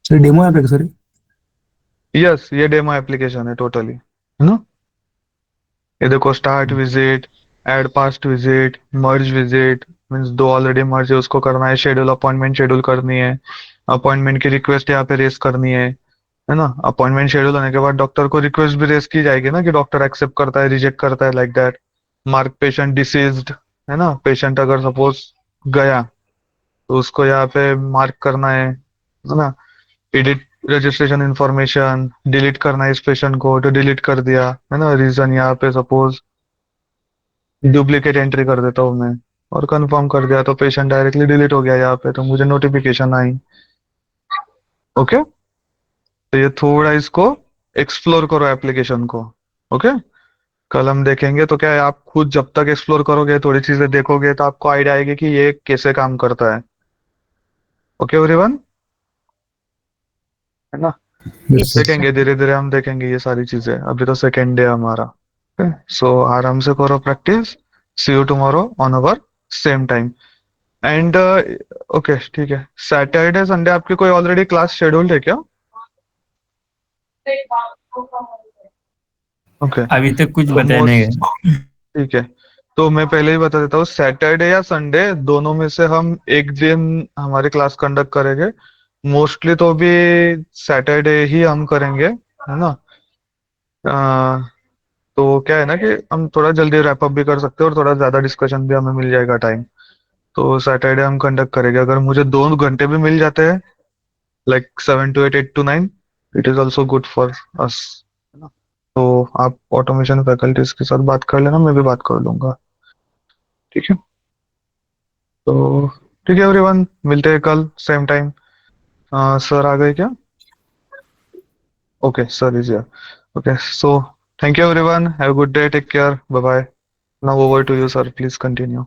सर डेमो ऐप है सर? यस, ये डेमो एप्लीकेशन है टोटली, है ना। ये देखो, start visit, add past visit, merge visit, means दो ऑलरेडी मर्ज है उसको करना है, शेड्यूल अपॉइंटमेंट शेड्यूल करनी है, अपॉइंटमेंट की रिक्वेस्ट यहाँ पे रेस करनी है ना। अपॉइंटमेंट शेड्यूल होने के बाद डॉक्टर को रिक्वेस्ट भी रेस की जाएगी ना, कि डॉक्टर एक्सेप्ट करता है, रिजेक्ट करता है, like that. Mark patient deceased, है ना। पेशेंट अगर सपोज गया तो उसको यहाँ पे मार्क करना है ना। एडिट रजिस्ट्रेशन इंफॉर्मेशन, डिलीट करना है इस पेशेंट को, तो डिलीट कर दिया, है ना। रीजन यहाँ पे सपोज डुप्लीकेट एंट्री कर देता हूँ मैं, और कंफर्म कर दिया, तो पेशेंट डायरेक्टली डिलीट हो गया यहाँ पे, तो मुझे नोटिफिकेशन आई। ओके, तो ये थोड़ा इसको एक्सप्लोर करो एप्लीकेशन को। ओके, कल हम देखेंगे, तो क्या है, आप खुद जब तक एक्सप्लोर करोगे, थोड़ी चीजें देखोगे, तो आपको आइडिया आएगी कि ये कैसे काम करता है। ओके एवरीवन, है ना। Yes, sir. देखेंगे धीरे धीरे, हम देखेंगे ये सारी चीजें, अभी तो सेकेंड डे हमारा। सो आराम से करो practice. See you tomorrow on our same time. And okay, ठीक है। सैटरडे संडे आपकी कोई ऑलरेडी क्लास शेड्यूल्ड है क्या? ओके, अभी तक कुछ तो बताया नहीं गया। ठीक है, तो मैं पहले ही बता देता हूँ, सैटरडे या संडे दोनों में से हम एक दिन हमारी क्लास कंडक्ट करेंगे। मोस्टली तो भी सैटरडे ही हम करेंगे, है ना। तो क्या है ना, कि हम थोड़ा जल्दी रैप अप भी कर सकते हैं, और थोड़ा ज्यादा डिस्कशन भी हमें मिल जाएगा टाइम। तो सैटरडे हम कंडक्ट करेंगे। अगर मुझे 2 घंटे भी मिल जाते हैं, like 7 to 8, 8 to 9, it is also good for us. तो आप ऑटोमेशन फैकल्टीज के साथ बात कर लेना, मैं भी बात कर लूंगा, ठीक है। तो ठीक है एवरीवन, मिलते हैं कल सेम टाइम। सर आ गए क्या? Okay, sir is here. Okay, so thank you everyone, have a good day, take care, bye bye. Now over to you sir, please continue.